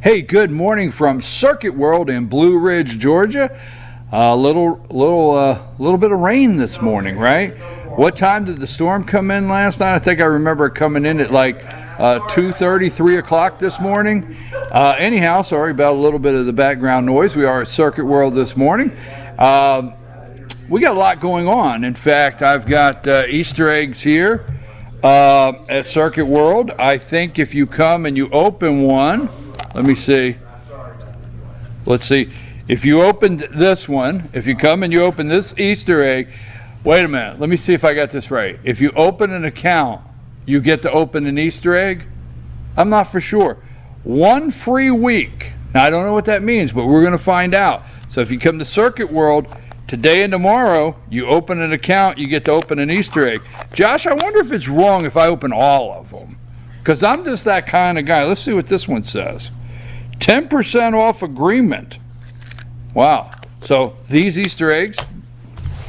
Hey, good morning from Circuit World in Blue Ridge, Georgia. A little bit of rain this morning, right? What time did the storm come in last night? I think I remember it coming in at like 2:30, 3 o'clock this morning. Anyhow, sorry about a little bit of the background noise. We are at Circuit World this morning. We got a lot going on. In fact, I've got Easter eggs here at Circuit World. I think if you come and you open one, let me see. Let's see. If you opened this one, if you come and you open this Easter egg, wait a minute. Let me see if I got this right. If you open an account, you get to open an Easter egg? I'm not for sure. 1 free week. Now, I don't know what that means, but we're going to find out. So if you come to Circuit World today and tomorrow, you open an account, you get to open an Easter egg. Josh, I wonder if it's wrong if I open all of them, because I'm just that kind of guy. Let's see what this one says. 10% off agreement. Wow. So these Easter eggs,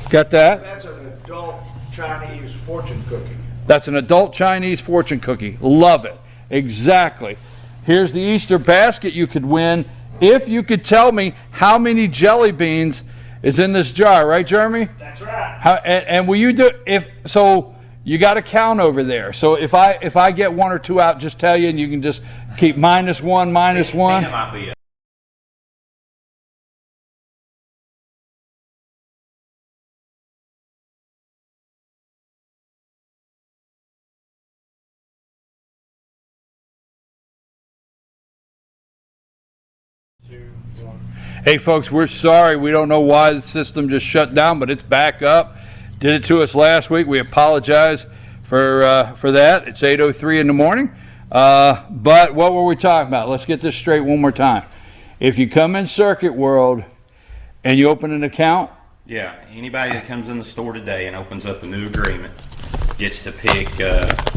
got that? That's an adult Chinese fortune cookie. That's an adult Chinese fortune cookie. Love it. Exactly. Here's the Easter basket you could win if you could tell me how many jelly beans is in this jar, right, Jeremy? That's right. And will you do, if so, you got to count over there. So if I get 1 or 2 out, just tell you, and you can just keep -1, -1. Might be Hey folks, we're sorry. We don't know why the system just shut down, but it's back up. Did it to us last week. We apologize for that. It's 8:03 in the morning. But what were we talking about? Let's get this straight one more time. If you come in Circuit World and you open an account, yeah, anybody that comes in the store today and opens up a new agreement gets to pick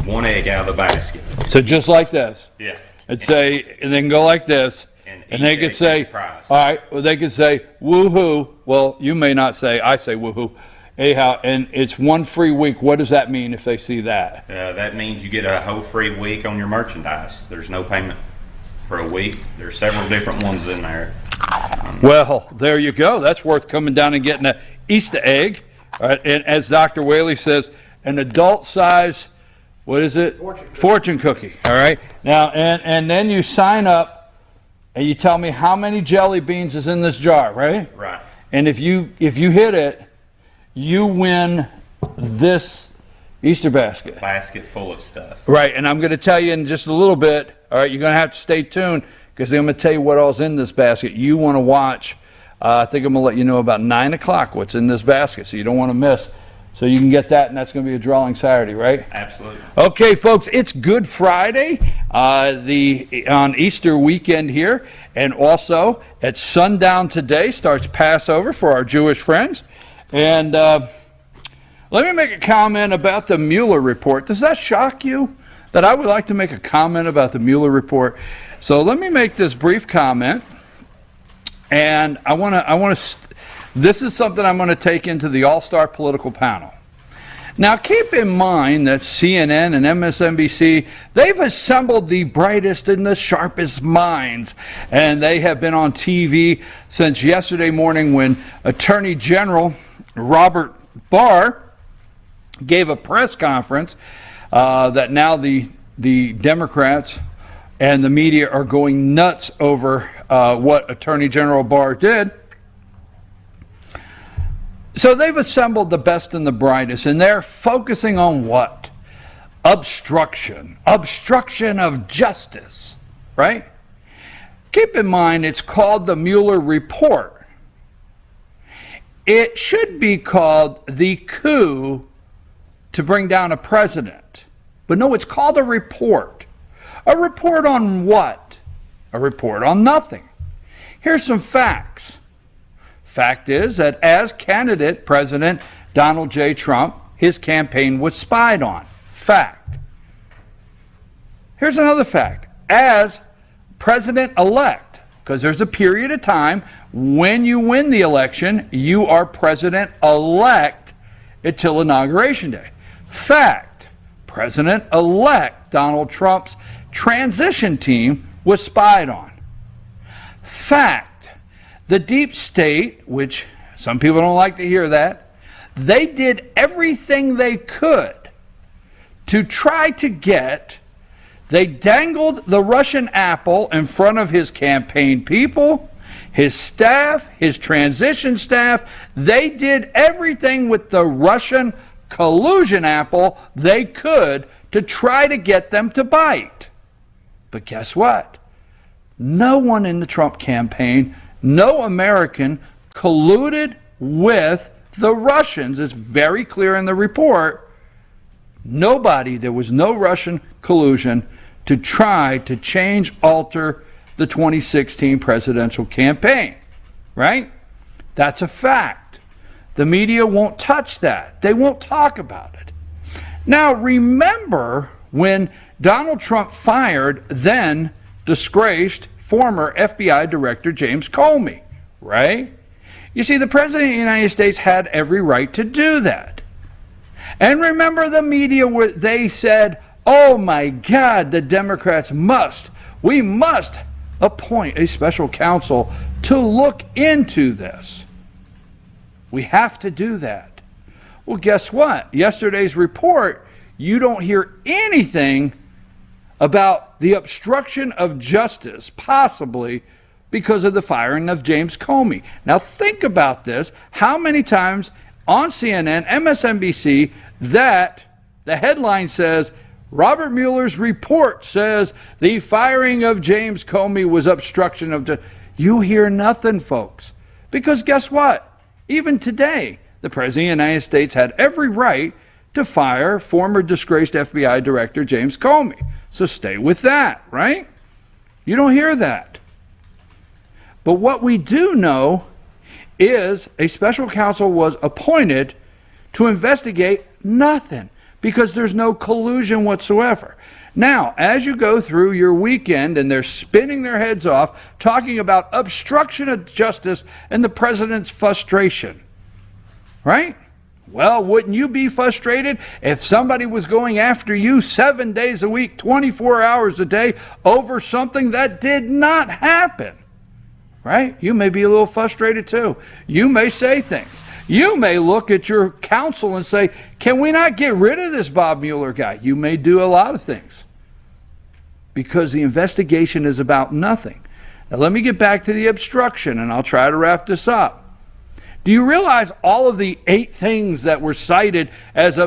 1 egg out of the basket. so just like this. Yeah. And say, and then go like this. And they could say, all right, well, they could say, woohoo. Well, you may not say, I say woohoo. Anyhow, and it's 1 free week. What does that mean if they see that? That means you get a whole free week on your merchandise. There's no payment for a week. There's several different ones in there. Well, there you go. That's worth coming down and getting an Easter egg. All right, and as Dr. Whaley says, an adult size, what is it? Fortune cookie. All right. Now, and then you sign up. And you tell me how many jelly beans is in this jar, right? Right. And if you hit it, you win this Easter basket. Basket full of stuff. Right, and I'm going to tell you in just a little bit. All right, you're going to have to stay tuned because I'm going to tell you what all's in this basket. You want to watch. I think I'm going to let you know about 9 o'clock what's in this basket, so you don't want to miss. So you can get that, and that's going to be a drawing Saturday, right? Absolutely. Okay, folks, it's Good Friday, on Easter weekend here, and also at sundown today starts Passover for our Jewish friends. And let me make a comment about the Mueller report. Does that shock you that I would like to make a comment about the Mueller report? So let me make this brief comment, and this is something I'm going to take into the all-star political panel. Now, keep in mind that CNN and MSNBC, they've assembled the brightest and the sharpest minds, and they have been on TV since yesterday morning when Attorney General Robert Barr gave a press conference that now the Democrats and the media are going nuts over what Attorney General Barr did. So they've assembled the best and the brightest, and they're focusing on what? Obstruction. Obstruction of justice, right? Keep in mind, it's called the Mueller report. It should be called the coup to bring down a president. But no, it's called a report. A report on what? A report on nothing. Here's some facts. Fact is that as candidate President Donald J. Trump, his campaign was spied on. Fact. Here's another fact. As president-elect, because there's a period of time when you win the election, you are president-elect until Inauguration Day. Fact. President-elect Donald Trump's transition team was spied on. Fact. The deep state, which some people don't like to hear that, they did everything they could to try to get, they dangled the Russian apple in front of his campaign people, his staff, his transition staff. They did everything with the Russian collusion apple they could to try to get them to bite. But guess what? No one in the Trump campaign, no American colluded with the Russians. It's very clear in the report. Nobody, there was no Russian collusion to try to change, alter the 2016 presidential campaign, right? That's a fact. The media won't touch that. They won't talk about it. Now, remember when Donald Trump fired then disgraced former FBI Director James Comey, right? You see, the President of the United States had every right to do that. And remember the media, they said, oh my God, the Democrats we must appoint a special counsel to look into this. We have to do that. Well, guess what? Yesterday's report, you don't hear anything about the obstruction of justice, possibly because of the firing of James Comey. Now think about this. How many times on CNN, MSNBC, that the headline says, Robert Mueller's report says the firing of James Comey was obstruction of justice. You hear nothing, folks. Because guess what? Even today, the President of the United States had every right to fire former disgraced FBI Director James Comey. So stay with that, right? You don't hear that. But what we do know is a special counsel was appointed to investigate nothing because there's no collusion whatsoever. Now, as you go through your weekend and they're spinning their heads off talking about obstruction of justice and the president's frustration, right? Well, wouldn't you be frustrated if somebody was going after you 7 days a week, 24 hours a day over something that did not happen? Right? You may be a little frustrated too. You may say things. You may look at your counsel and say, can we not get rid of this Bob Mueller guy? You may do a lot of things because the investigation is about nothing. Now let me get back to the obstruction and I'll try to wrap this up. Do you realize all of the 8 things that were cited as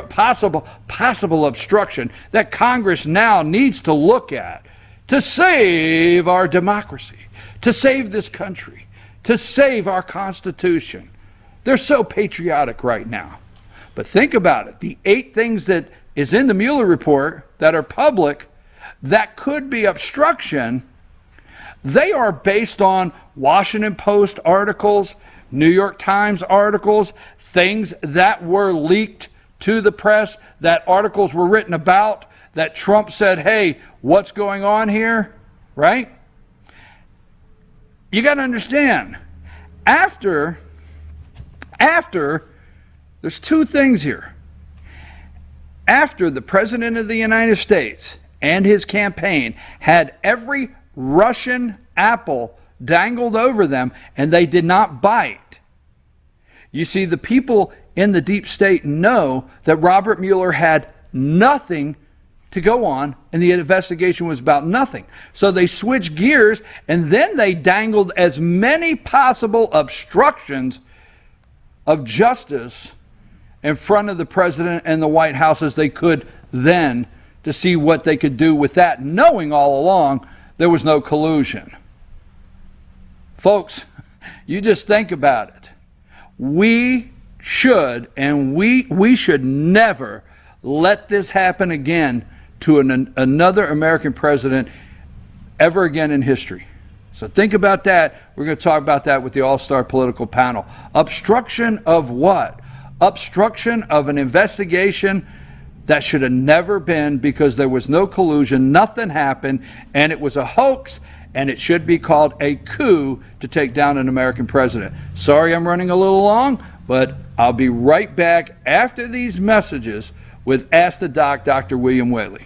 possible obstruction that Congress now needs to look at to save our democracy, to save this country, to save our Constitution? They're so patriotic right now. But think about it. The 8 things that is in the Mueller report that are public that could be obstruction, they are based on Washington Post articles, New York Times articles, things that were leaked to the press, that articles were written about, that Trump said, hey, what's going on here, right? You got to understand, after, there's 2 things here. After the President of the United States and his campaign had every Russian apple dangled over them and they did not bite. You see, the people in the deep state know that Robert Mueller had nothing to go on and the investigation was about nothing. So they switched gears and then they dangled as many possible obstructions of justice in front of the president and the White House as they could then to see what they could do with that, knowing all along there was no collusion. Folks, you just think about it. We should, and we should never let this happen again to another American president ever again in history. So think about that. We're going to talk about that with the all-star political panel. Obstruction of what? Obstruction of an investigation that should have never been because there was no collusion, nothing happened, and it was a hoax, and it should be called a coup to take down an American president. Sorry I'm running a little long, but I'll be right back after these messages with Ask the Doc, Dr. William Whaley.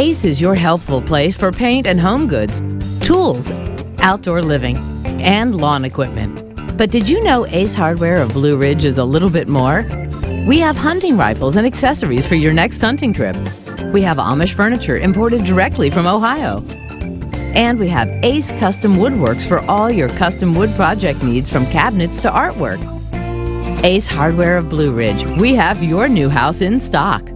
Ace is your helpful place for paint and home goods, tools, outdoor living, and lawn equipment. But did you know Ace Hardware of Blue Ridge is a little bit more? We have hunting rifles and accessories for your next hunting trip. We have Amish furniture imported directly from Ohio. And we have Ace Custom Woodworks for all your custom wood project needs, from cabinets to artwork. Ace Hardware of Blue Ridge. We have your new house in stock.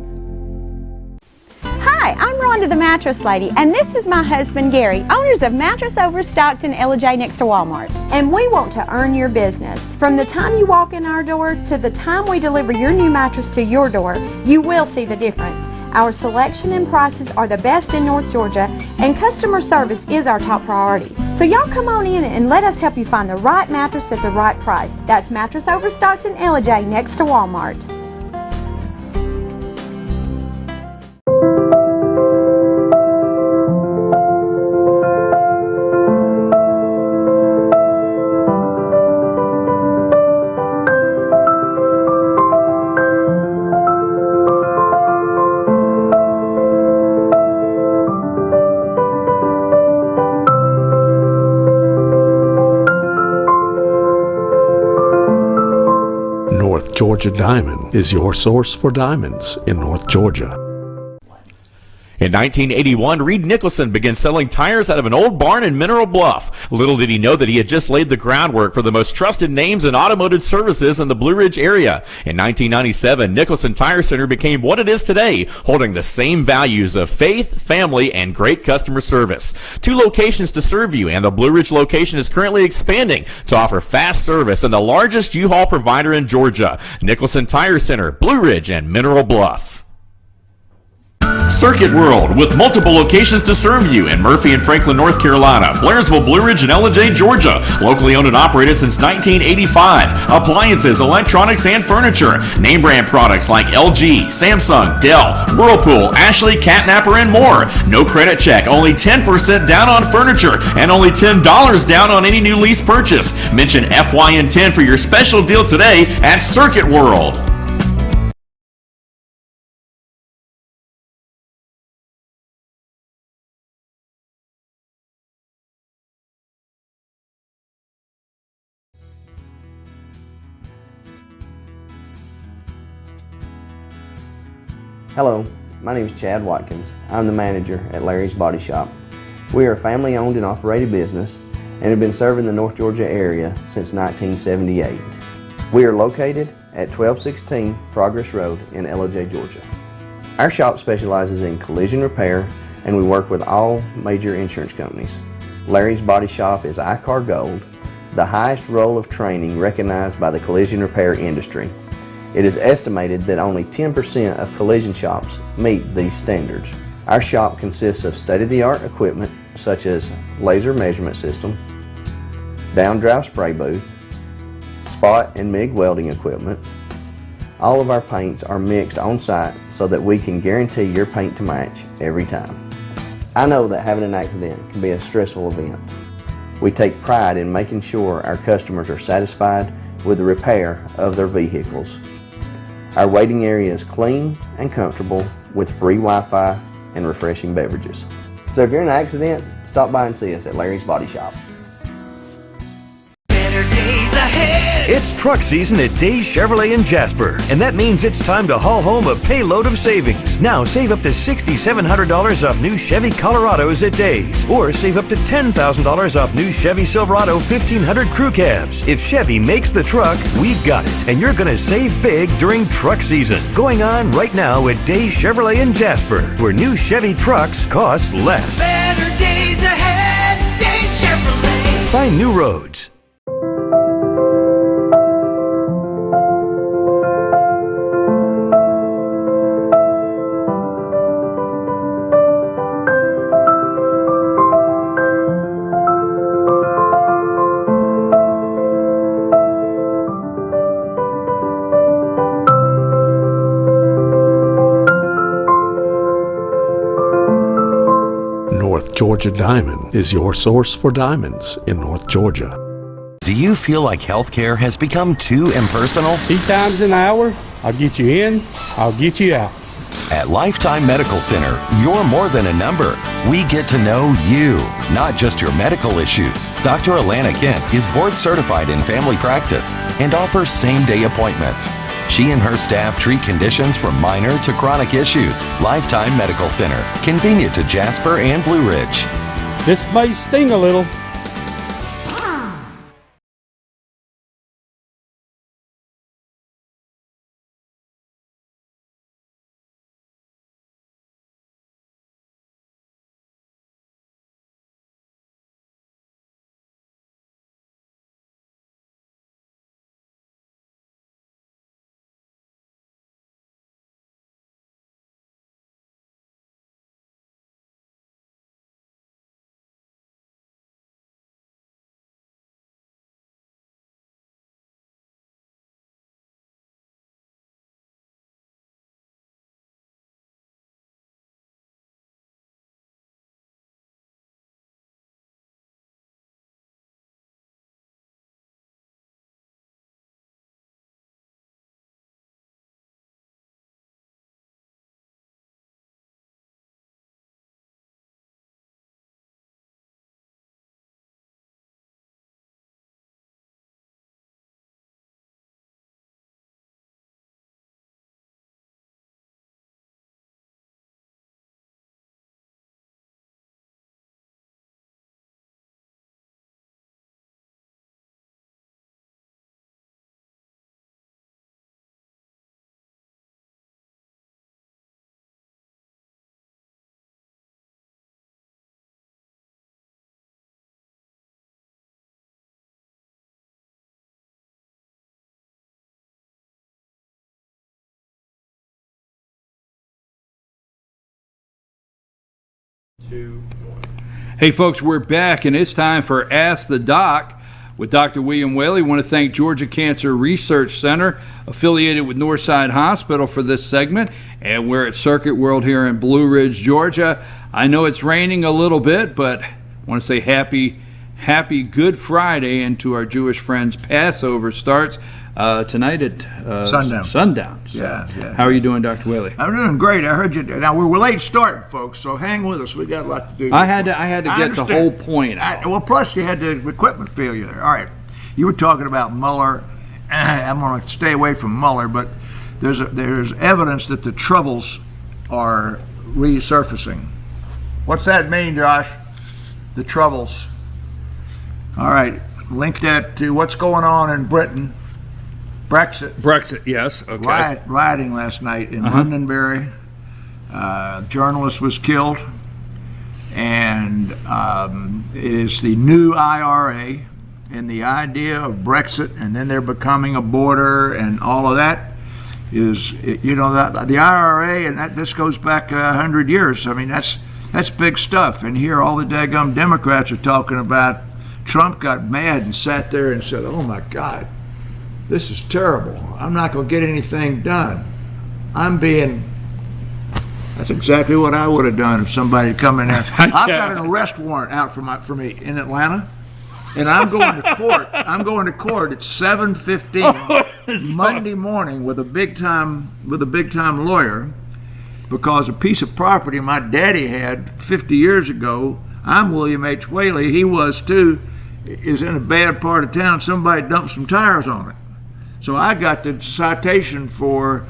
Hi, I'm Rhonda the Mattress Lady, and this is my husband Gary, owners of Mattress Overstocked in LJ next to Walmart. And we want to earn your business. From the time you walk in our door to the time we deliver your new mattress to your door, you will see the difference. Our selection and prices are the best in North Georgia, and customer service is our top priority. So y'all come on in and let us help you find the right mattress at the right price. That's Mattress Overstocked in LJ next to Walmart. North Georgia Diamond is your source for diamonds in North Georgia. In 1981, Reed Nicholson began selling tires out of an old barn in Mineral Bluff. Little did he know that he had just laid the groundwork for the most trusted names in automotive services in the Blue Ridge area. In 1997, Nicholson Tire Center became what it is today, holding the same values of faith, family, and great customer service. 2 locations to serve you, and the Blue Ridge location is currently expanding to offer fast service and the largest U-Haul provider in Georgia. Nicholson Tire Center, Blue Ridge, and Mineral Bluff. Circuit World, with multiple locations to serve you in Murphy and Franklin, North Carolina, Blairsville, Blue Ridge, and LJ, Georgia. Locally owned and operated since 1985. Appliances, electronics, and furniture. Name brand products like LG, Samsung, Dell, Whirlpool, Ashley, Catnapper, and more. No credit check, only 10% down on furniture, and only $10 down on any new lease purchase. Mention FYN10 for your special deal today at Circuit World. Hello, my name is Chad Watkins. I'm the manager at Larry's Body Shop. We are a family-owned and operated business and have been serving the North Georgia area since 1978. We are located at 1216 Progress Road in LJ, Georgia. Our shop specializes in collision repair, and we work with all major insurance companies. Larry's Body Shop is ICAR Gold, the highest role of training recognized by the collision repair industry. It is estimated that only 10% of collision shops meet these standards. Our shop consists of state-of-the-art equipment such as laser measurement system, down-drive spray booth, spot and MIG welding equipment. All of our paints are mixed on site so that we can guarantee your paint to match every time. I know that having an accident can be a stressful event. We take pride in making sure our customers are satisfied with the repair of their vehicles. Our waiting area is clean and comfortable with free Wi-Fi and refreshing beverages. So if you're in an accident, stop by and see us at Larry's Body Shop. It's truck season at Days Chevrolet in Jasper, and that means it's time to haul home a payload of savings. Now save up to $6,700 off new Chevy Colorados at Days, or save up to $10,000 off new Chevy Silverado 1500 crew cabs. If Chevy makes the truck, we've got it, and you're going to save big during truck season. Going on right now at Days Chevrolet in Jasper, where new Chevy trucks cost less. Better days ahead, Days Chevrolet. Find new roads. North Georgia Diamond is your source for diamonds in North Georgia. Do you feel like healthcare has become too impersonal? 8 times an hour, I'll get you in, I'll get you out. At Lifetime Medical Center, you're more than a number. We get to know you, not just your medical issues. Dr. Alana Kent is board certified in family practice and offers same-day appointments. She and her staff treat conditions from minor to chronic issues. Lifetime Medical Center, convenient to Jasper and Blue Ridge. This may sting a little. Hey folks, we're back and it's time for Ask the Doc with Dr. William Whaley. I want to thank Georgia Cancer Research Center, affiliated with Northside Hospital, for this segment. And we're at Circuit World here in Blue Ridge, Georgia. I know it's raining a little bit, but I want to say happy Good Friday, and to our Jewish friends, Passover starts tonight at sundown. So Yeah. how are you doing, Dr. Whaley? I'm doing great. I heard you. Now we're late starting, folks, so hang with us. We got a lot to do. I had to get the understand. whole point out. Well, plus you had the equipment failure there. All right, you were talking about Mueller. I'm going to stay away from Mueller, but there's evidence that the troubles are resurfacing. What's that mean, Josh? The troubles. All right, link that to what's going on in Britain. Brexit, yes. Okay. Rioting last night in Londonderry. Journalist was killed, and it is the new IRA and the idea of Brexit, and then they're becoming a border, and all of that is, that the IRA, and this goes back 100 years. I mean, that's big stuff. And here, all the daggum Democrats are talking about. Trump got mad and sat there and said, "Oh my God, this is terrible. I'm not going to get anything done. That's exactly what I would have done if somebody had come in there. I've got an arrest warrant out for me in Atlanta, and I'm going to court. I'm going to court at 7:15 Monday morning with a big time lawyer, because a piece of property my daddy had 50 years ago. I'm William H. Whaley. He was too. Is in a bad part of town. Somebody dumped some tires on it. So I got the citation for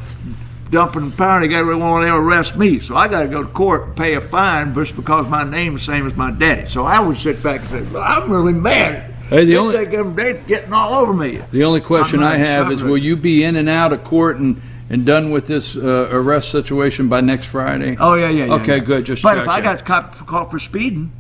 dumping power. They want to arrest me. So I got to go to court and pay a fine just because my name is the same as my daddy. So I would sit back and say, well, I'm really mad. Hey, they're getting all over me. The only question I have is, will you be in and out of court and done with this arrest situation by next Friday? Oh, yeah. Okay, good. Just but if I got caught for speeding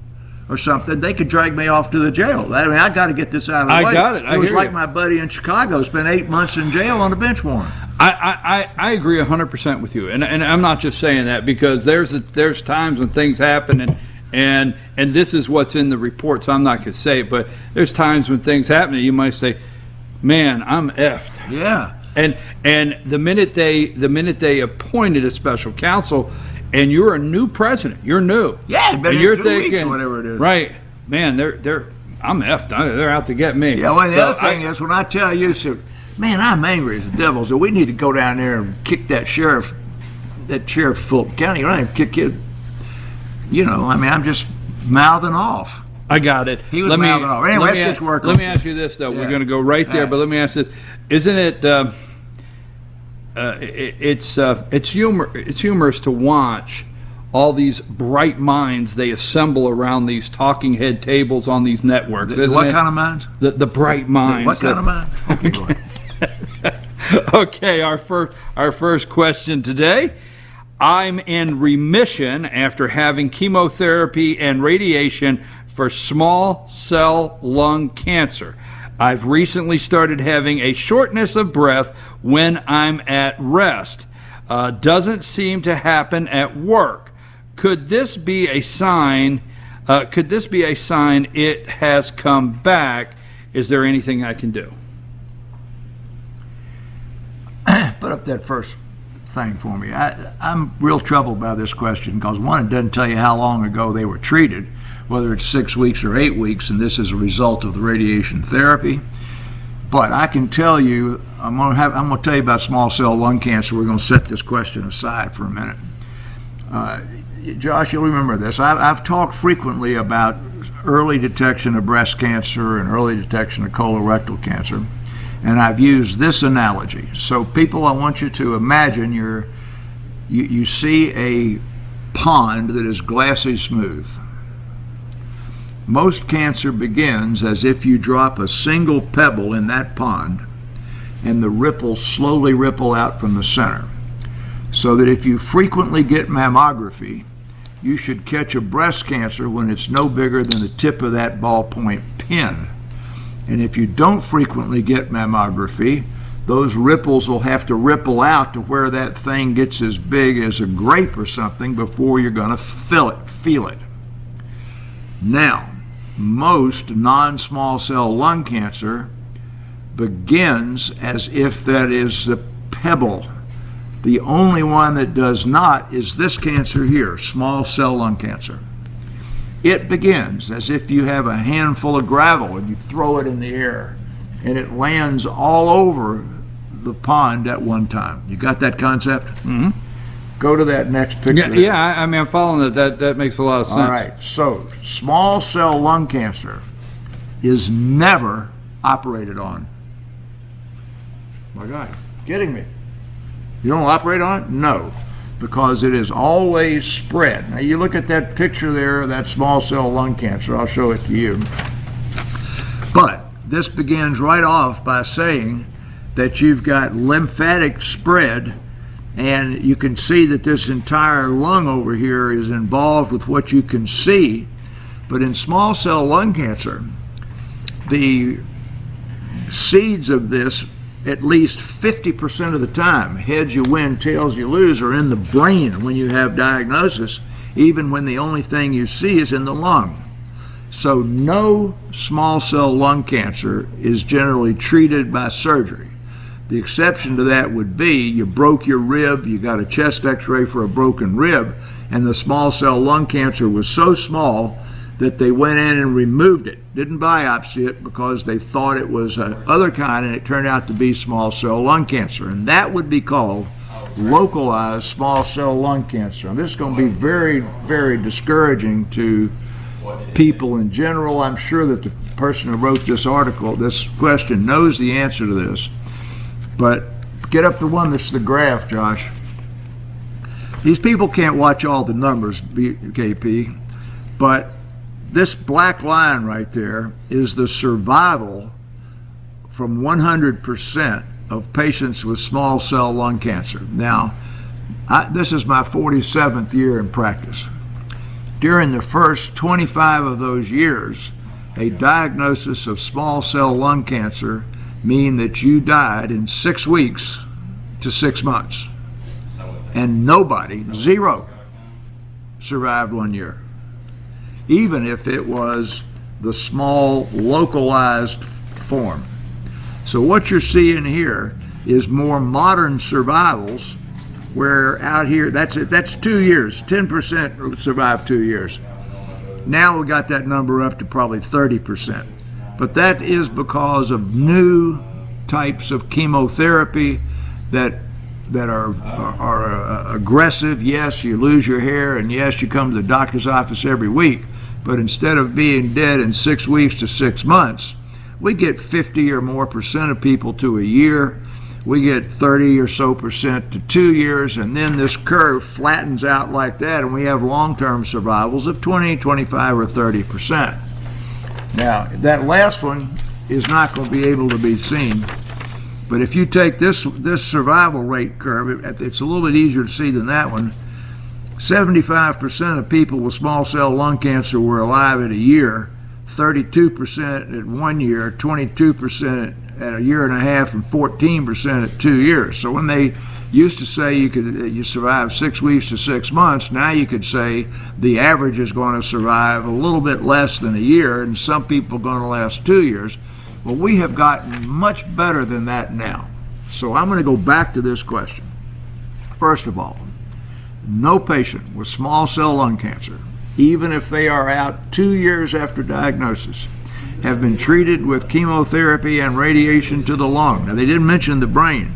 or something, they could drag me off to the jail. I mean, I got to get this out of the way. I got it. It was like my buddy in Chicago spent 8 months in jail on a bench warrant. I agree 100% with you, and I'm not just saying that because there's times when things happen, and this is what's in the report, so I'm not going to say it, but there's times when things happen and you might say, man, I'm effed. Yeah. And the minute they appointed a special counsel, and you're a new president, you're new. Yeah, it's been and you're 2 thinking, weeks or whatever it is. Right, man, I'm effed. They're out to get me. Yeah, well, the other thing is, when I tell you, man, I'm angry as the devil, so we need to go down there and kick that sheriff that chair of Fulton County. You don't even kick it. You know, I mean, I'm just mouthing off. I got it. He was mouthing off. Anyway, let's get to work. Let me ask you this, though. Yeah. We're going to go right there, but let me ask this: isn't it? It's humorous to watch all these bright minds they assemble around these talking head tables on these networks. Isn't What it? kind of minds? The bright minds. What kind of minds? Okay, go ahead. Okay, our first question today. I'm in remission after having chemotherapy and radiation for small cell lung cancer. I've recently started having a shortness of breath when I'm at rest. Doesn't seem to happen at work. Could this be a sign? It has come back? Is there anything I can do? Put up that first thing for me. I'm real troubled by this question because, one, it doesn't tell you how long ago they were treated, whether it's 6 weeks or 8 weeks, and this is a result of the radiation therapy. But I can tell you, I'm going to tell you about small cell lung cancer. We're going to set this question aside for a minute. Josh, you'll remember this. I've talked frequently about early detection of breast cancer and early detection of colorectal cancer. And I've used this analogy. So people, I want you to imagine you see a pond that is glassy smooth. Most cancer begins as if you drop a single pebble in that pond and the ripples slowly ripple out from the center. So that if you frequently get mammography, you should catch a breast cancer when it's no bigger than the tip of that ballpoint pen. And if you don't frequently get mammography, those ripples will have to ripple out to where that thing gets as big as a grape or something before you're going to feel it. Now, most non-small cell lung cancer begins as if that is the pebble. The only one that does not is this cancer here, small cell lung cancer. It begins as if you have a handful of gravel and you throw it in the air and it lands all over the pond at one time. You got that concept? Mm-hmm. Go to that next picture. Yeah, I mean, I'm following that. That makes a lot of sense. All right, so small cell lung cancer is never operated on. My God, kidding me? You don't operate on it? No, because it is always spread. Now you look at that picture there, that small cell lung cancer. I'll show it to you. But this begins right off by saying that you've got lymphatic spread, and you can see that this entire lung over here is involved with what you can see. But in small cell lung cancer, the seeds of this, at least 50% of the time, heads you win, tails you lose, are in the brain when you have diagnosis, even when the only thing you see is in the lung. So no small cell lung cancer is generally treated by surgery. The exception to that would be you broke your rib, you got a chest x-ray for a broken rib, and the small cell lung cancer was so small that they went in and removed it. Didn't biopsy it because they thought it was other kind, and it turned out to be small cell lung cancer. And that would be called localized small cell lung cancer. And this is going to be very, very discouraging to people in general. I'm sure that the person who wrote this article, this question, knows the answer to this. But get up the one that's the graph, Josh. These people can't watch all the numbers, BKP, but this black line right there is the survival from 100% of patients with small cell lung cancer. Now, this is my 47th year in practice. During the first 25 of those years, a diagnosis of small cell lung cancer mean that you died in 6 weeks to 6 months. And nobody, zero, survived 1 year. Even if it was the small localized form. So what you're seeing here is more modern survivals, where out here, that's 2 years, 10% survive 2 years. Now we got that number up to probably 30%. But that is because of new types of chemotherapy that that are aggressive. Yes, you lose your hair, and yes, you come to the doctor's office every week. But instead of being dead in 6 weeks to 6 months, we get 50 or more percent of people to a year. We get 30 or so percent to 2 years, and then this curve flattens out like that, and we have long-term survivals of 20, 25, or 30%. Now, that last one is not going to be able to be seen, but if you take this survival rate curve, it's a little bit easier to see than that one. 75% of people with small cell lung cancer were alive at a year, 32% at 1 year, 22% at a year and a half, and 14% at 2 years. So when they used to say you survive 6 weeks to 6 months, now you could say the average is going to survive a little bit less than a year, and some people are going to last 2 years. Well, we have gotten much better than that now. So I'm going to go back to this question. First of all, no patient with small cell lung cancer, even if they are out 2 years after diagnosis, have been treated with chemotherapy and radiation to the lung. Now, they didn't mention the brain,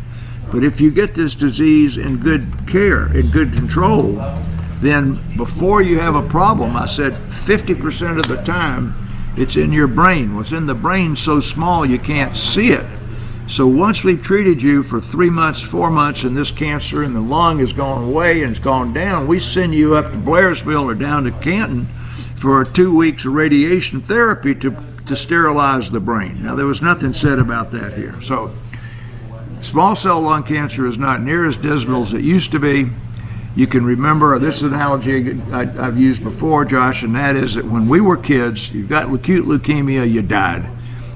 but if you get this disease in good care, in good control, then before you have a problem, I said 50% of the time it's in your brain. What's in the brain so small you can't see it. So once we've treated you for 3 months, 4 months, and this cancer in the lung has gone away and it's gone down, we send you up to Blairsville or down to Canton for 2 weeks of radiation therapy to sterilize the brain. Now, there was nothing said about that here. So small cell lung cancer is not near as dismal as it used to be. You can remember this analogy I've used before, Josh, and that is that when we were kids, you got acute leukemia, you died.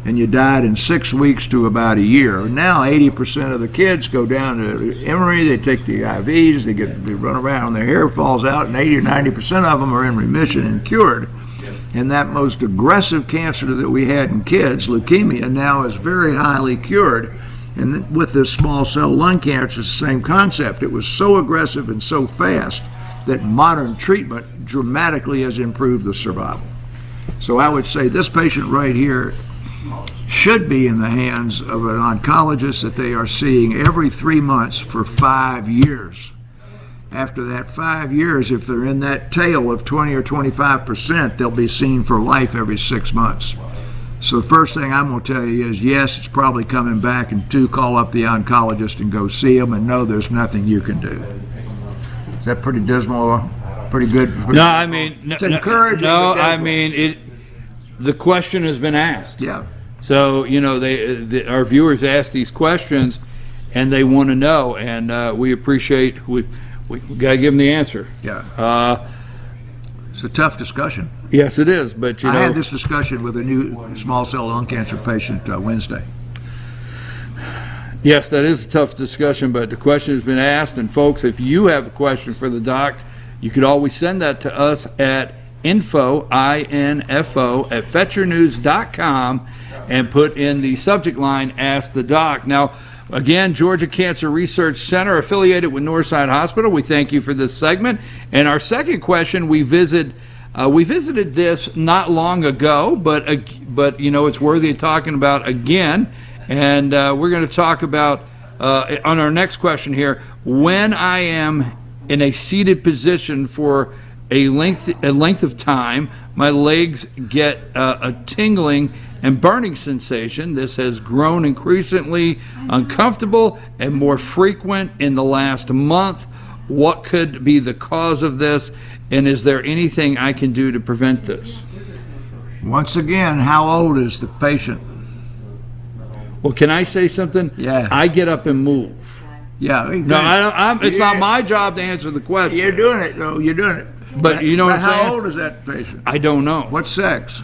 And you died in 6 weeks to about a year. Now 80% of the kids go down to Emory, they take the IVs, they run around, their hair falls out, and 80 or 90% of them are in remission and cured. And that most aggressive cancer that we had in kids, leukemia, now is very highly cured. And with this small cell lung cancer, it's the same concept. It was so aggressive and so fast that modern treatment dramatically has improved the survival. So I would say this patient right here should be in the hands of an oncologist that they are seeing every 3 months for 5 years. After that 5 years, if they're in that tail of 20 or 25%, they'll be seen for life every 6 months. So the first thing I'm going to tell you is, yes, it's probably coming back, and 2, call up the oncologist and go see him, and no, there's nothing you can do. Is that pretty dismal? Pretty good? No, I mean, it's encouraging. No, I mean, the question has been asked. Yeah. So, you know, our viewers ask these questions, and they want to know, and we appreciate, we got to give them the answer. Yeah. It's a tough discussion. Yes, it is, but you know. I had this discussion with a new small cell lung cancer patient Wednesday. Yes, that is a tough discussion, but the question has been asked, and folks, if you have a question for the doc, you could always send that to us at info, I-N-F-O, at fetchernews.com, and put in the subject line, Ask the Doc. Now, again, Georgia Cancer Research Center, affiliated with Northside Hospital. We thank you for this segment. And our second question, we visited this not long ago, but you know, it's worthy of talking about again. And we're going to talk about on our next question here, when I am in a seated position for a length of time, my legs get a tingling and burning sensation. This has grown increasingly uncomfortable and more frequent in the last month. What could be the cause of this, and is there anything I can do to prevent this? Once again, how old is the patient? Well, can I say something? Yeah. I get up and move. Yeah. No, it's not my job to answer the question. You're doing it, though. You're doing it. But you know what I'm saying? How old is that patient? I don't know. What sex?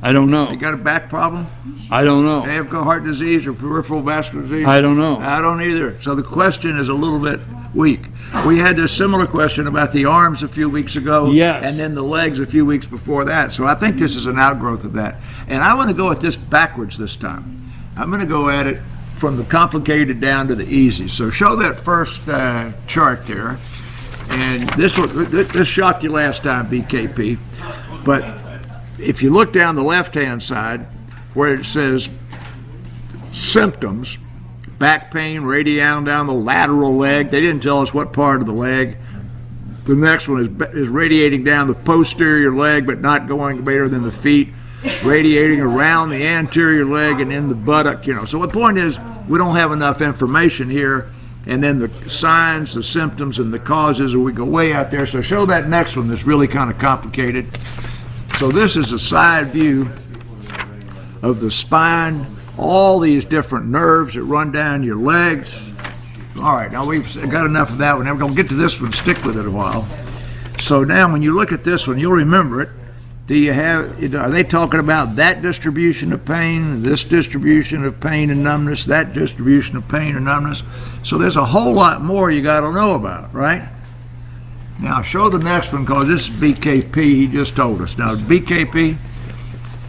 I don't know. They got a back problem? I don't know. They have heart disease or peripheral vascular disease? I don't know. I don't either. So the question is a little bit weak. We had this similar question about the arms a few weeks ago. Yes. And then the legs a few weeks before that. So I think this is an outgrowth of that. And I want to go at this backwards this time. I'm going to go at it from the complicated down to the easy. So show that first chart there. And this shocked you last time, BKP. But if you look down the left-hand side where it says symptoms, back pain radiating down the lateral leg. They didn't tell us what part of the leg. The next one is radiating down the posterior leg, but not going greater than the feet, radiating around the anterior leg and in the buttock. So the point is, we don't have enough information here. And then the signs, the symptoms, and the causes, we go way out there. So show that next one that's really kind of complicated. So this is a side view of the spine, all these different nerves that run down your legs. All right, now we've got enough of that one. Now we're going to get to this one, stick with it a while. So now when you look at this one, you'll remember it. Are they talking about that distribution of pain, this distribution of pain and numbness, that distribution of pain and numbness? So there's a whole lot more you got to know about, right? Now show the next one, because this is BKP. He just told us. Now BKP,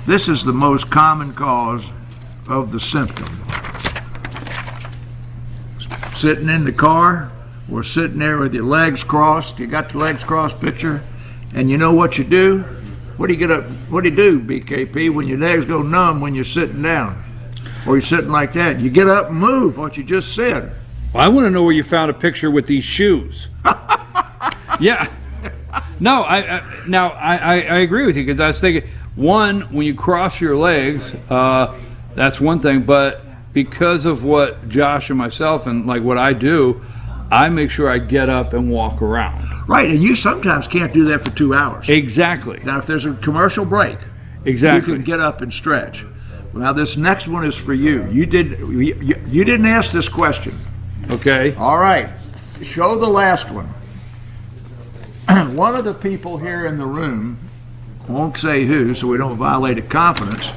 this is the most common cause of the symptom. Sitting in the car or sitting there with your legs crossed. You got the legs crossed picture, and you know what you do? What do you get up? What do you do, BKP, when your legs go numb when you're sitting down, or you're sitting like that? You get up and move. What you just said. Well, I want to know where you found a picture with these shoes. Yeah. No, I agree with you, because I was thinking, one, when you cross your legs, that's one thing, but because of what Josh and myself and like what I do, I make sure I get up and walk around. Right, and you sometimes can't do that for 2 hours. Exactly. Now, if there's a commercial break, exactly, you can get up and stretch. Now, this next one is for you. You didn't ask this question. Okay. All right. Show the last one. One of the people here in the room, won't say who, so we don't violate a confidence,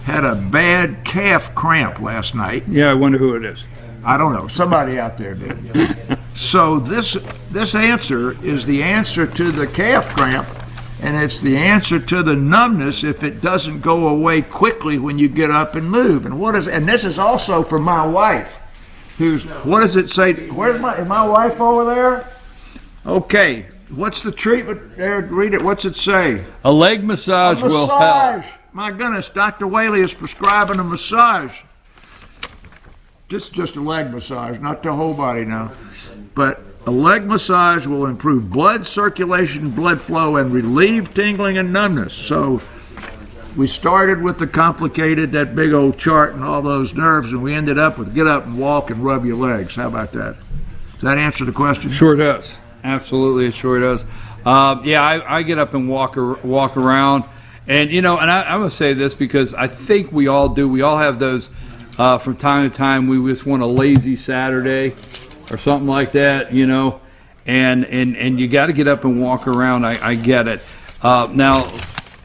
had a bad calf cramp last night. Yeah, I wonder who it is. I don't know. Somebody out there did. So this answer is the answer to the calf cramp, and it's the answer to the numbness if it doesn't go away quickly when you get up and move. And this is also for my wife, what does it say? Where's my wife over there? Okay. What's the treatment there? Read it. What's it say? A leg massage will help. My goodness, Dr. Whaley is prescribing a massage. Just a leg massage, not the whole body now. But a leg massage will improve blood circulation, blood flow, and relieve tingling and numbness. So we started with the complicated, that big old chart and all those nerves, and we ended up with get up and walk and rub your legs. How about that? Does that answer the question? Sure does. Absolutely, it sure does. I get up and walk around. And, and I'm going to say this because I think we all do. We all have those from time to time. We just want a lazy Saturday or something like that, and you got to get up and walk around. I get it. Now,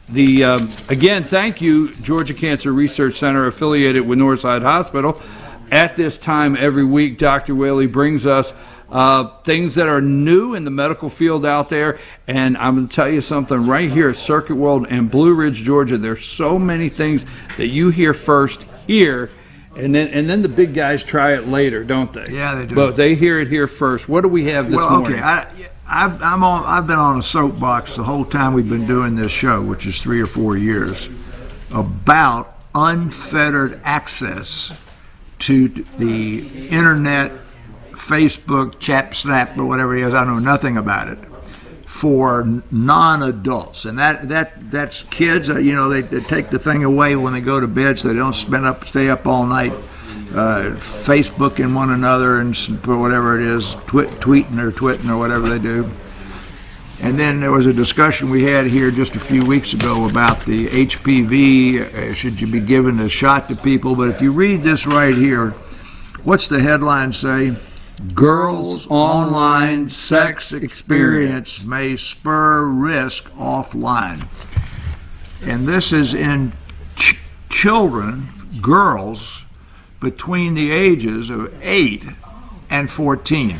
again, thank you, Georgia Cancer Research Center, affiliated with Northside Hospital. At this time every week, Dr. Whaley brings us things that are new in the medical field out there, and I'm going to tell you something right here at Circuit World in Blue Ridge, Georgia. There's so many things that you hear first here, and then the big guys try it later, don't they? Yeah, they do. But they hear it here first. What do we have this morning? Okay, I've been on a soapbox the whole time we've been doing this show, which is 3 or 4 years, about unfettered access to the internet, Facebook, Snap, or whatever it is. I know nothing about it, for non-adults, and that's kids. They take the thing away when they go to bed, so they don't stay up all night Facebooking one another and whatever it is, tweeting or twitting or whatever they do. And then there was a discussion we had here just a few weeks ago about the HPV. Should you be giving a shot to people? But if you read this right here, what's the headline say? Girls' online sex experience may spur risk offline. And this is in children, girls, between the ages of 8 and 14.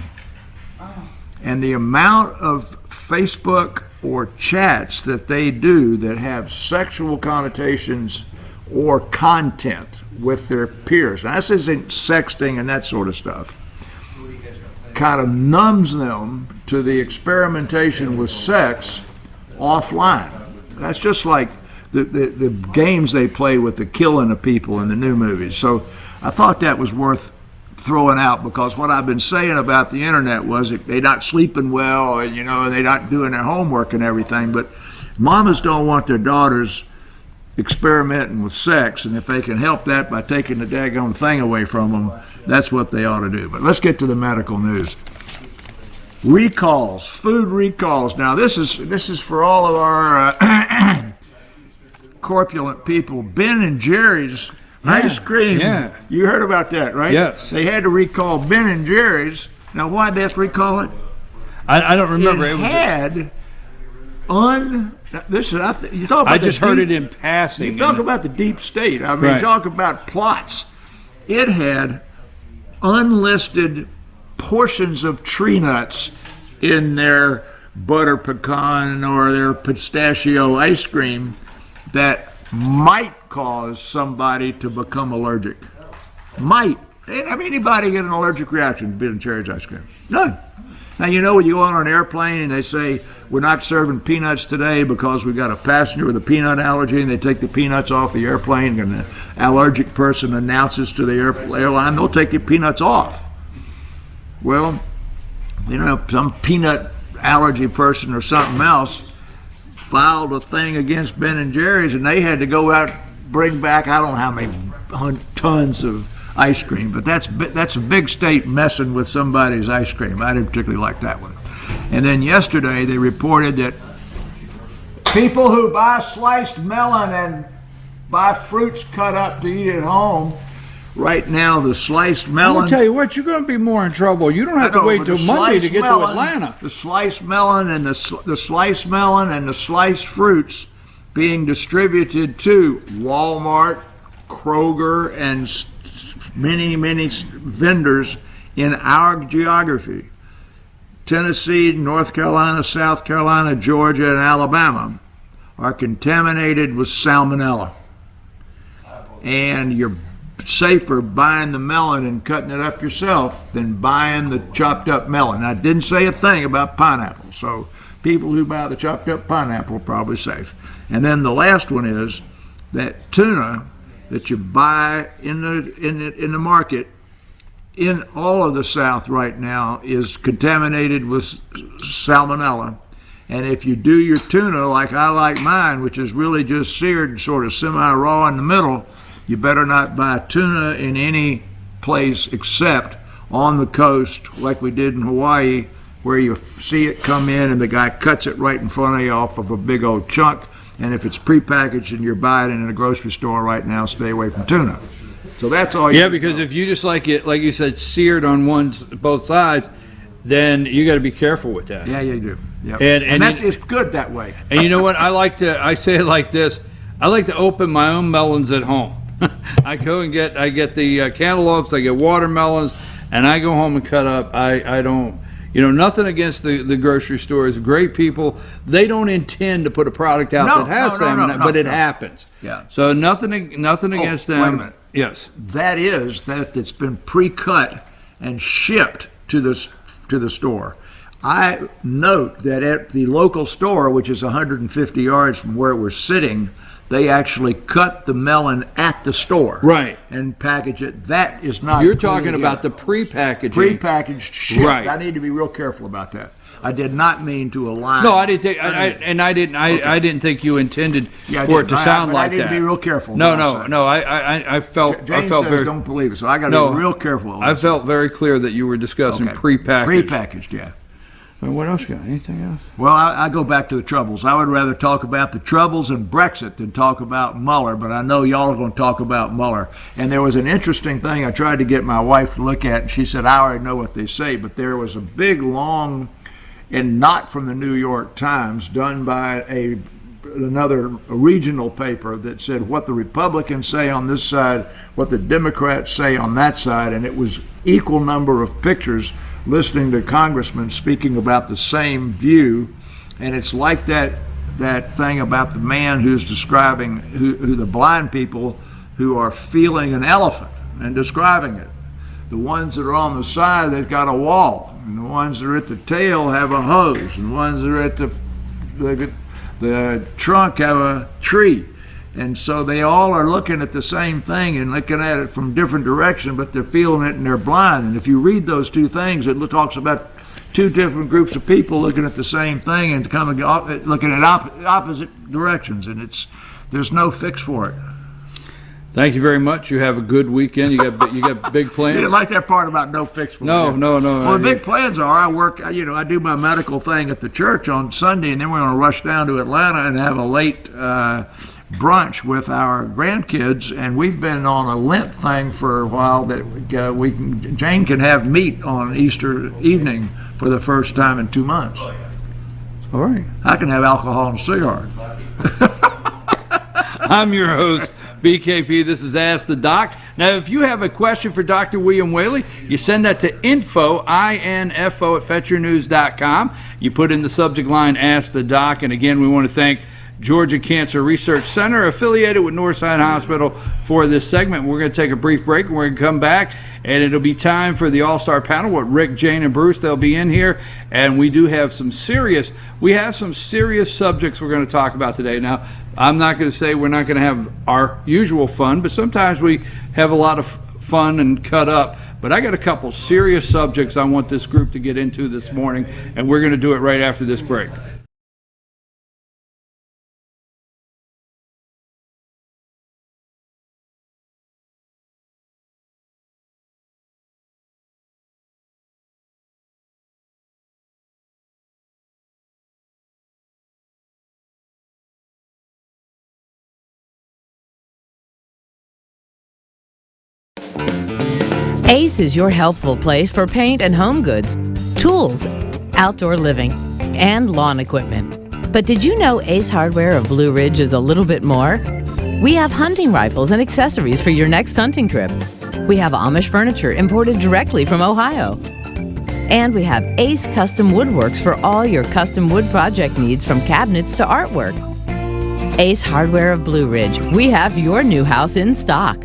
And the amount of Facebook or chats that they do that have sexual connotations or content with their peers. Now, this isn't sexting and that sort of stuff. Kind of numbs them to the experimentation with sex offline. That's just like the games they play with the killing of people in the new movies. So I thought that was worth throwing out, because what I've been saying about the internet was that they're not sleeping well, and they're not doing their homework and everything. But mamas don't want their daughters experimenting with sex, and if they can help that by taking the daggone thing away from them, that's what they ought to do. But let's get to the medical news. Recalls, food recalls. Now this is for all of our corpulent people. Ben and Jerry's ice cream. Yeah. You heard about that, right? Yes. They had to recall Ben and Jerry's. Now why'd they have to recall it? I don't remember. It had you talk about I just heard it in passing. You talk about the deep state. I mean, Right. talk about plots. It had unlisted portions of tree nuts in their butter pecan or their pistachio ice cream that might cause somebody to become allergic. Might. Have anybody get an allergic reaction to Ben and Jerry's ice cream? None. Now, when you go on an airplane and they say, we're not serving peanuts today because we got a passenger with a peanut allergy, and they take the peanuts off the airplane, and the allergic person announces to the airline, they'll take the peanuts off. Well, some peanut allergy person or something else filed a thing against Ben and Jerry's, and they had to go out, bring back, I don't know how many tons of ice cream, but that's a big state messing with somebody's ice cream. I didn't particularly like that one. And then yesterday they reported that people who buy sliced melon and buy fruits cut up to eat at home, right now the sliced melon... I'll tell you what, you're going to be more in trouble. You don't have to wait till Monday to get to Atlanta. The sliced melon and the sliced melon and the sliced fruits being distributed to Walmart, Kroger, and many vendors in our geography, Tennessee, North Carolina, South Carolina, Georgia, and Alabama, are contaminated with salmonella. And you're safer buying the melon and cutting it up yourself than buying the chopped up melon. I didn't say a thing about pineapple, so people who buy the chopped up pineapple are probably safe. And then the last one is that tuna that you buy in the market in all of the South right now is contaminated with salmonella. And if you do your tuna like I like mine, which is really just seared, sort of semi-raw in the middle, you better not buy tuna in any place except on the coast, like we did in Hawaii, where you see it come in and the guy cuts it right in front of you off of a big old chunk. And if it's prepackaged and you're buying it in a grocery store right now, stay away from tuna. So that's all you Yeah, because if you just like it, like you said, seared on both sides, then you got to be careful with that. Yeah, you do. Yep. And it's good that way. And you know what? I say it like this. I like to open my own melons at home. I go and get the cantaloupes, I get watermelons, and I go home and cut up. I don't, nothing against the grocery stores. Great people. They don't intend to put a product out that has salmon, but it happens. Yeah. So nothing against them. Wait a minute. Yes. That's been pre-cut and shipped to the store. I note that at the local store, which is 150 yards from where we're sitting, they actually cut the melon at the store. Right. And package it. That is not... You're talking about the prepackaging. Prepackaged shit. Right. I need to be real careful about that. I did not mean to align... No, I didn't think... I didn't think you intended for it to sound like that. I need to be real careful. No. I felt... Jane I felt says very, don't believe it, so I got to be real careful. I felt very clear that you were discussing prepackaged. Prepackaged, yeah. What else you got? Anything else? Well, I go back to the Troubles. I would rather talk about the Troubles and Brexit than talk about Mueller, but I know y'all are going to talk about Mueller. And there was an interesting thing I tried to get my wife to look at, and she said, I already know what they say, but there was a big, long, and not from the New York Times, done by another regional paper that said what the Republicans say on this side, what the Democrats say on that side, and it was equal number of pictures listening to congressmen speaking about the same view. And it's like that thing about the man who's describing who the blind people who are feeling an elephant and describing it. The ones that are on the side, they've got a wall, and the ones that are at the tail have a hose, and the ones that are at the trunk have a tree. And so they all are looking at the same thing and looking at it from different directions, but they're feeling it and they're blind. And if you read those two things, it talks about two different groups of people looking at the same thing and looking at opposite directions, and there's no fix for it. Thank you very much. You have a good weekend. You got big plans. You didn't like that part about no fix for it. No. Well, the big plans are I do my medical thing at the church on Sunday, and then we're going to rush down to Atlanta and have a late brunch with our grandkids, and we've been on a Lent thing for a while that Jane can have meat on Easter evening for the first time in 2 months. All right. I can have alcohol and cigars. I'm your host, BKP. This is Ask the Doc. Now, if you have a question for Dr. William Whaley, you send that to info, I-N-F-O, at fetchyournews.com. You put in the subject line, Ask the Doc. And again, we want to thank Georgia Cancer Research Center, affiliated with Northside Hospital, for this segment. We're going to take a brief break, and we're going to come back, and it'll be time for the All-Star panel with Rick, Jane, and Bruce. They'll be in here, and we have some serious subjects we're going to talk about today. Now, I'm not going to say we're not going to have our usual fun, but sometimes we have a lot of fun and cut up. But I got a couple serious subjects I want this group to get into this morning, and we're going to do it right after this break. Ace is your helpful place for paint and home goods, tools, outdoor living, and lawn equipment. But did you know Ace Hardware of Blue Ridge is a little bit more? We have hunting rifles and accessories for your next hunting trip. We have Amish furniture imported directly from Ohio. And we have Ace Custom Woodworks for all your custom wood project needs, from cabinets to artwork. Ace Hardware of Blue Ridge. We have your new house in stock.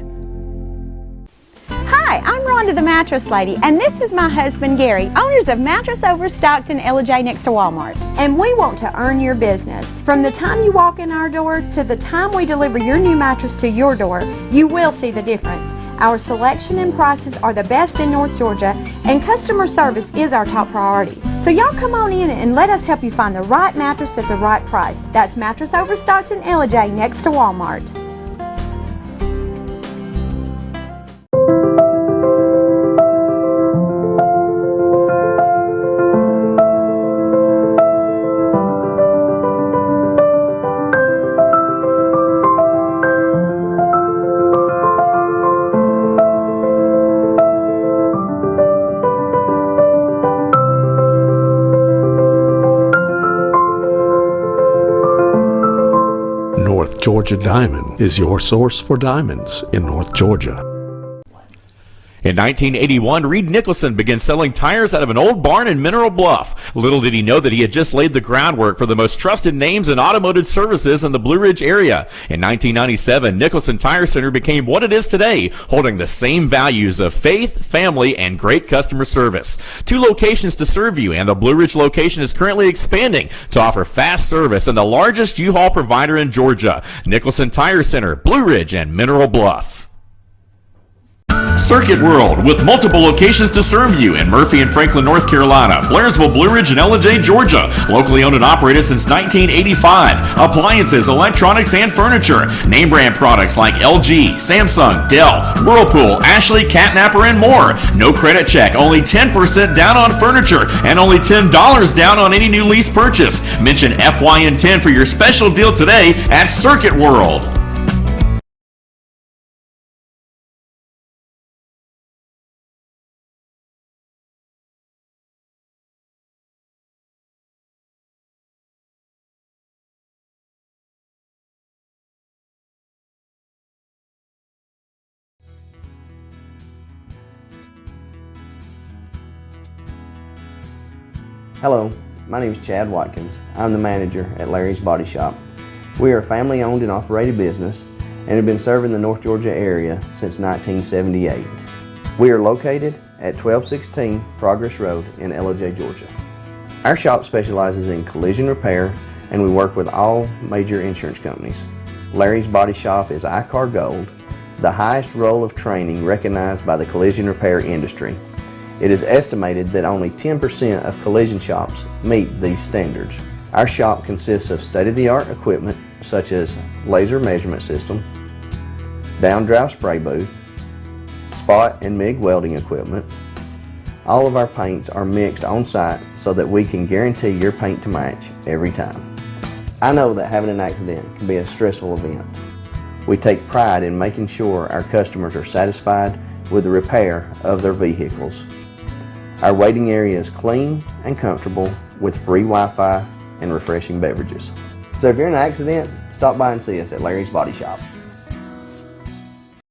Hi, I'm Rhonda the Mattress Lady, and this is my husband Gary, owners of Mattress Overstocked in LJ next to Walmart. And we want to earn your business. From the time you walk in our door to the time we deliver your new mattress to your door, you will see the difference. Our selection and prices are the best in North Georgia, and customer service is our top priority. So y'all come on in and let us help you find the right mattress at the right price. That's Mattress Overstocked in LJ next to Walmart. Georgia Diamond is your source for diamonds in North Georgia. In 1981, Reed Nicholson began selling tires out of an old barn in Mineral Bluff. Little did he know that he had just laid the groundwork for the most trusted names in automotive services in the Blue Ridge area. In 1997, Nicholson Tire Center became what it is today, holding the same values of faith, family, and great customer service. 2 locations to serve you, and the Blue Ridge location is currently expanding to offer fast service and the largest U-Haul provider in Georgia. Nicholson Tire Center, Blue Ridge, and Mineral Bluff. Circuit World, with multiple locations to serve you in Murphy and Franklin, North Carolina, Blairsville, Blue Ridge, and LJ, Georgia. Locally owned and operated since 1985. Appliances, electronics, and furniture. Name brand products like LG, Samsung, Dell, Whirlpool, Ashley, Catnapper, and more. No credit check, only 10% down on furniture, and only $10 down on any new lease purchase. Mention FYN10 for your special deal today at Circuit World. Hello, my name is Chad Watkins. I'm the manager at Larry's Body Shop. We are a family-owned and operated business and have been serving the North Georgia area since 1978. We are located at 1216 Progress Road in LJ, Georgia. Our shop specializes in collision repair, and we work with all major insurance companies. Larry's Body Shop is ICAR Gold, the highest role of training recognized by the collision repair industry. It is estimated that only 10% of collision shops meet these standards. Our shop consists of state-of-the-art equipment such as laser measurement system, down-drive spray booth, spot and MIG welding equipment. All of our paints are mixed on site so that we can guarantee your paint to match every time. I know that having an accident can be a stressful event. We take pride in making sure our customers are satisfied with the repair of their vehicles. Our waiting area is clean and comfortable with free Wi-Fi and refreshing beverages. So if you're in an accident, stop by and see us at Larry's Body Shop.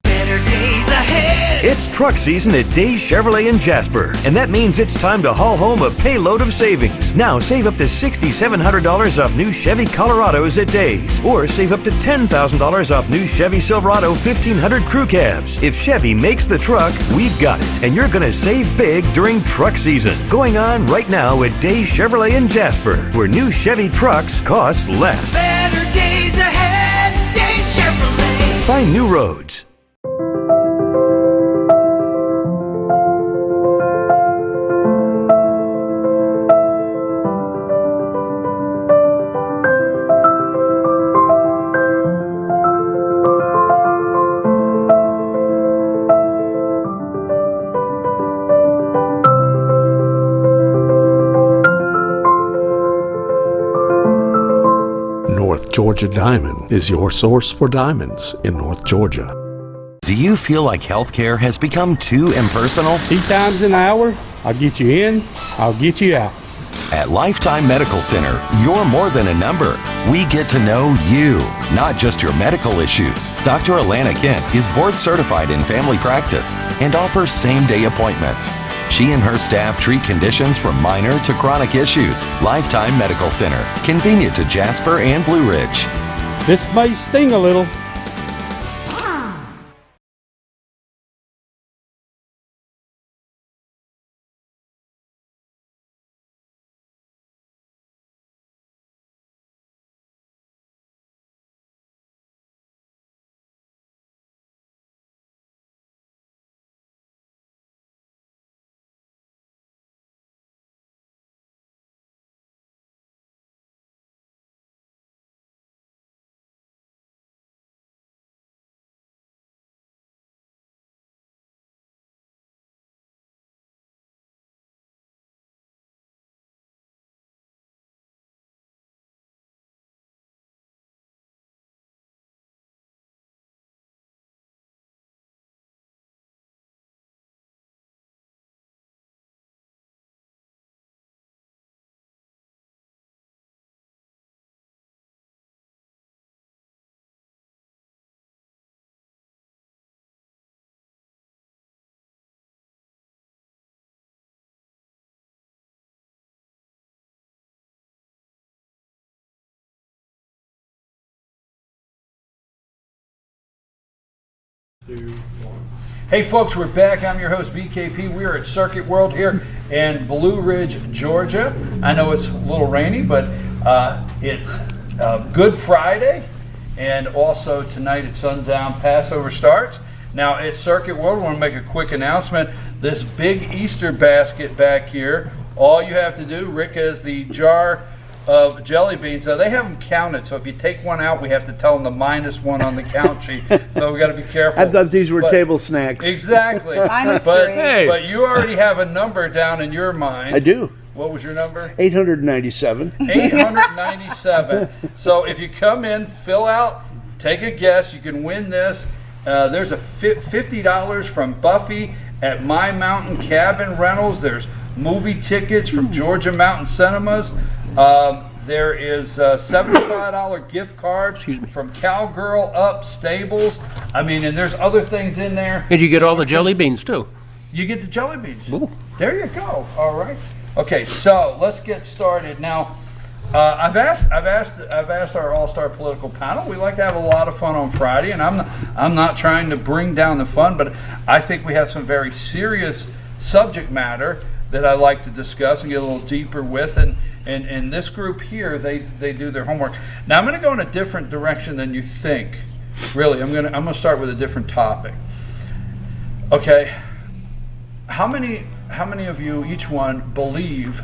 Better days ahead. It's truck season at Days Chevrolet in Jasper, and that means it's time to haul home a payload of savings. Now save up to $6,700 off new Chevy Colorados at Days, or save up to $10,000 off new Chevy Silverado 1500 crew cabs. If Chevy makes the truck, we've got it, and you're going to save big during truck season. Going on right now at Days Chevrolet in Jasper, where new Chevy trucks cost less. Better days ahead. Days Chevrolet. Find new roads. North Georgia Diamond is your source for diamonds in North Georgia. Do you feel like healthcare has become too impersonal? 3 times an hour, I'll get you in, I'll get you out. At Lifetime Medical Center, you're more than a number. We get to know you, not just your medical issues. Dr. Alana Kent is board certified in family practice and offers same-day appointments. She and her staff treat conditions from minor to chronic issues. Lifetime Medical Center, convenient to Jasper and Blue Ridge. This may sting a little. Hey folks, we're back. I'm your host BKP. We are at Circuit World here in Blue Ridge, Georgia. I know it's a little rainy, but it's Good Friday, and also tonight at sundown Passover starts. Now at Circuit World, I want to make a quick announcement. This big Easter basket back here, all you have to do, Rick has the jar of jelly beans. Now they have them counted, so if you take one out, we have to tell them the -1 on the count sheet. So we got to be careful. I thought these were table snacks. Exactly. But you already have a number down in your mind. I do. What was your number? 897. 897. So if you come in, fill out, take a guess, you can win this. There's a $50 from Buffy at My Mountain Cabin Rentals. There's movie tickets from Georgia Mountain Cinemas. There is a $75 gift card from Cowgirl Up Stables. I mean, and there's other things in there. And you get all the jelly beans too. You get the jelly beans. Ooh. There you go. All right. Okay, so let's get started now. I've asked our all-star political panel. We like to have a lot of fun on Friday, and I'm not trying to bring down the fun, but I think we have some very serious subject matter that I like to discuss and get a little deeper with, and And this group here, they do their homework. Now I'm going to go in a different direction than you think. Really, I'm gonna start with a different topic. Okay, how many of you, each one, believe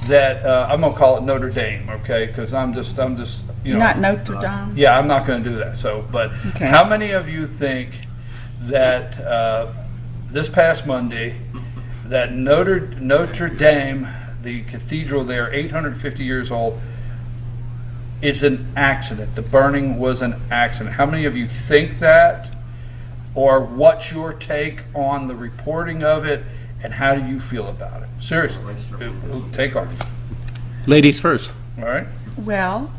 that I'm gonna call it Notre Dame, okay? Because I'm just Not Notre Dame. Yeah, I'm not going to do that. So, but Okay. how many of you think that this past Monday, that Notre Dame, the cathedral there, 850 years old, is an accident? The burning was an accident. How many of you think that? Or what's your take on the reporting of it, and how do you feel about it? Seriously, take off. Ladies first. All right. Well,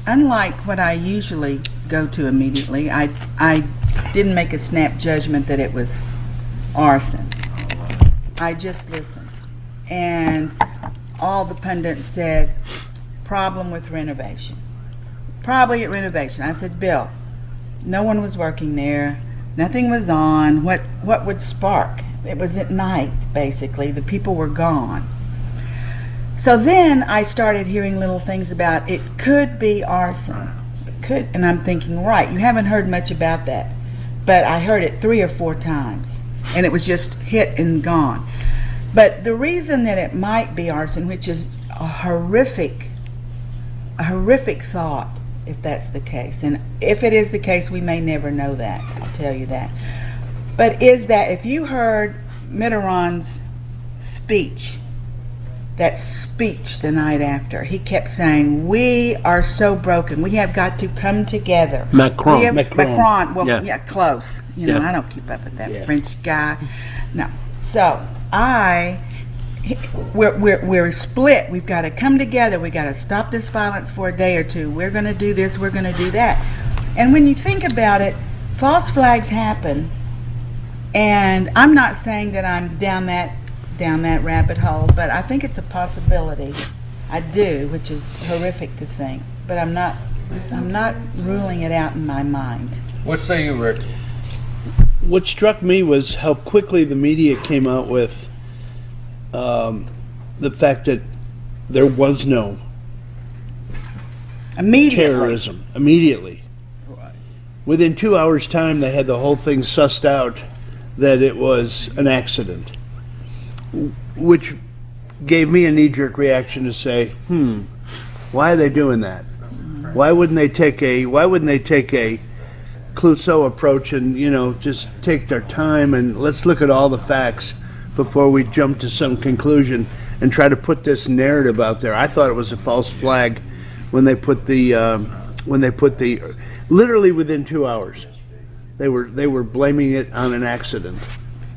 unlike what I usually go to immediately, I didn't make a snap judgment that it was arson. I just listened. And all the pundits said, problem with renovation. Probably at renovation. I said, Bill, no one was working there. Nothing was on. What would spark? It was at night, basically. The people were gone. So then I started hearing little things about it could be arson. It could, and I'm thinking, right, you haven't heard much about that. But I heard it 3 or 4 times, and it was just hit and gone. But the reason that it might be arson, which is a horrific thought, if that's the case. And if it is the case, we may never know that, I'll tell you that. But is that if you heard Mitterrand's speech, that speech the night after, he kept saying, we are so broken, we have got to come together. Macron. Well, yeah, close. You know, Yeah. I don't keep up with that French guy. No. So we're split. We've got to come together. We've got to stop this violence for a day or two. We're going to do this. We're going to do that. And when you think about it, false flags happen. And I'm not saying that I'm down that rabbit hole, but I think it's a possibility. I do, which is horrific to think. But I'm not ruling it out in my mind. What say you, Rick? What struck me was how quickly the media came out with the fact that there was no terrorism immediately. Right. Within 2 hours' time, they had the whole thing sussed out that it was an accident, which gave me a knee-jerk reaction to say, why are they doing that? Why wouldn't they take a Clouseau approach and, just take their time and let's look at all the facts before we jump to some conclusion and try to put this narrative out there? I thought it was a false flag when they put the literally within 2 hours they were blaming it on an accident.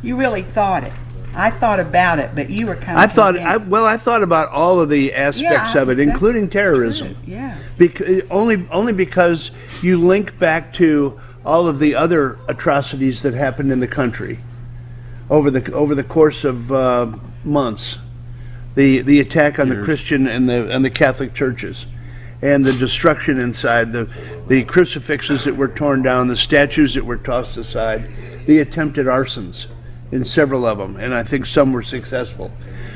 You really thought it. I thought about it, but you were kind of I thought about all of the aspects of it, including terrorism. True. Yeah. Only because you link back to all of the other atrocities that happened in the country over the course of months. The attack on the Christian and the Catholic churches, and the destruction inside, the crucifixes that were torn down, the statues that were tossed aside, the attempted arsons in several of them, and I think some were successful.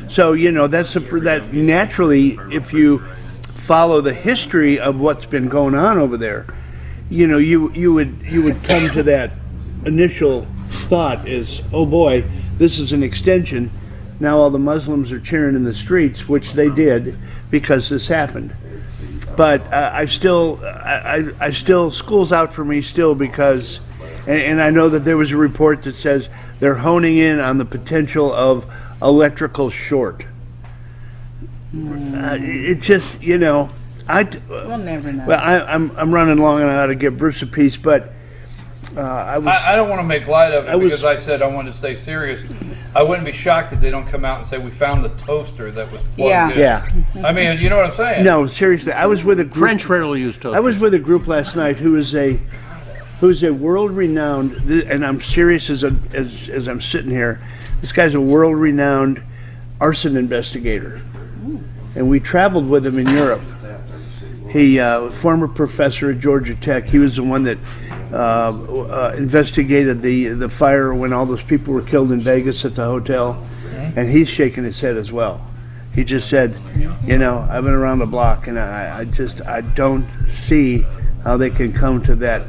So that's for that. Naturally, if you follow the history of what's been going on over there, you would come to that initial thought is, oh boy, this is an extension. Now all the Muslims are cheering in the streets, which they did because this happened. But I still school's out for me still because, and I know that there was a report that says they're honing in on the potential of electrical short. It just, we'll never know. Well, I'm running long and I ought to give Bruce a piece, but I don't want to make light of it because I said I wanted to stay serious. I wouldn't be shocked if they don't come out and say we found the toaster that was plugged in. Yeah. I mean, you know what I'm saying? No, seriously. I was with a group. French rarely use toasters. I was with a group last night who is a world-renowned, and I'm serious as I'm sitting here. This guy's a world-renowned arson investigator, and we traveled with him in Europe. He, former professor at Georgia Tech, he was the one that investigated the fire when all those people were killed in Vegas at the hotel, and he's shaking his head as well. He just said, I've been around the block, and I don't see how they can come to that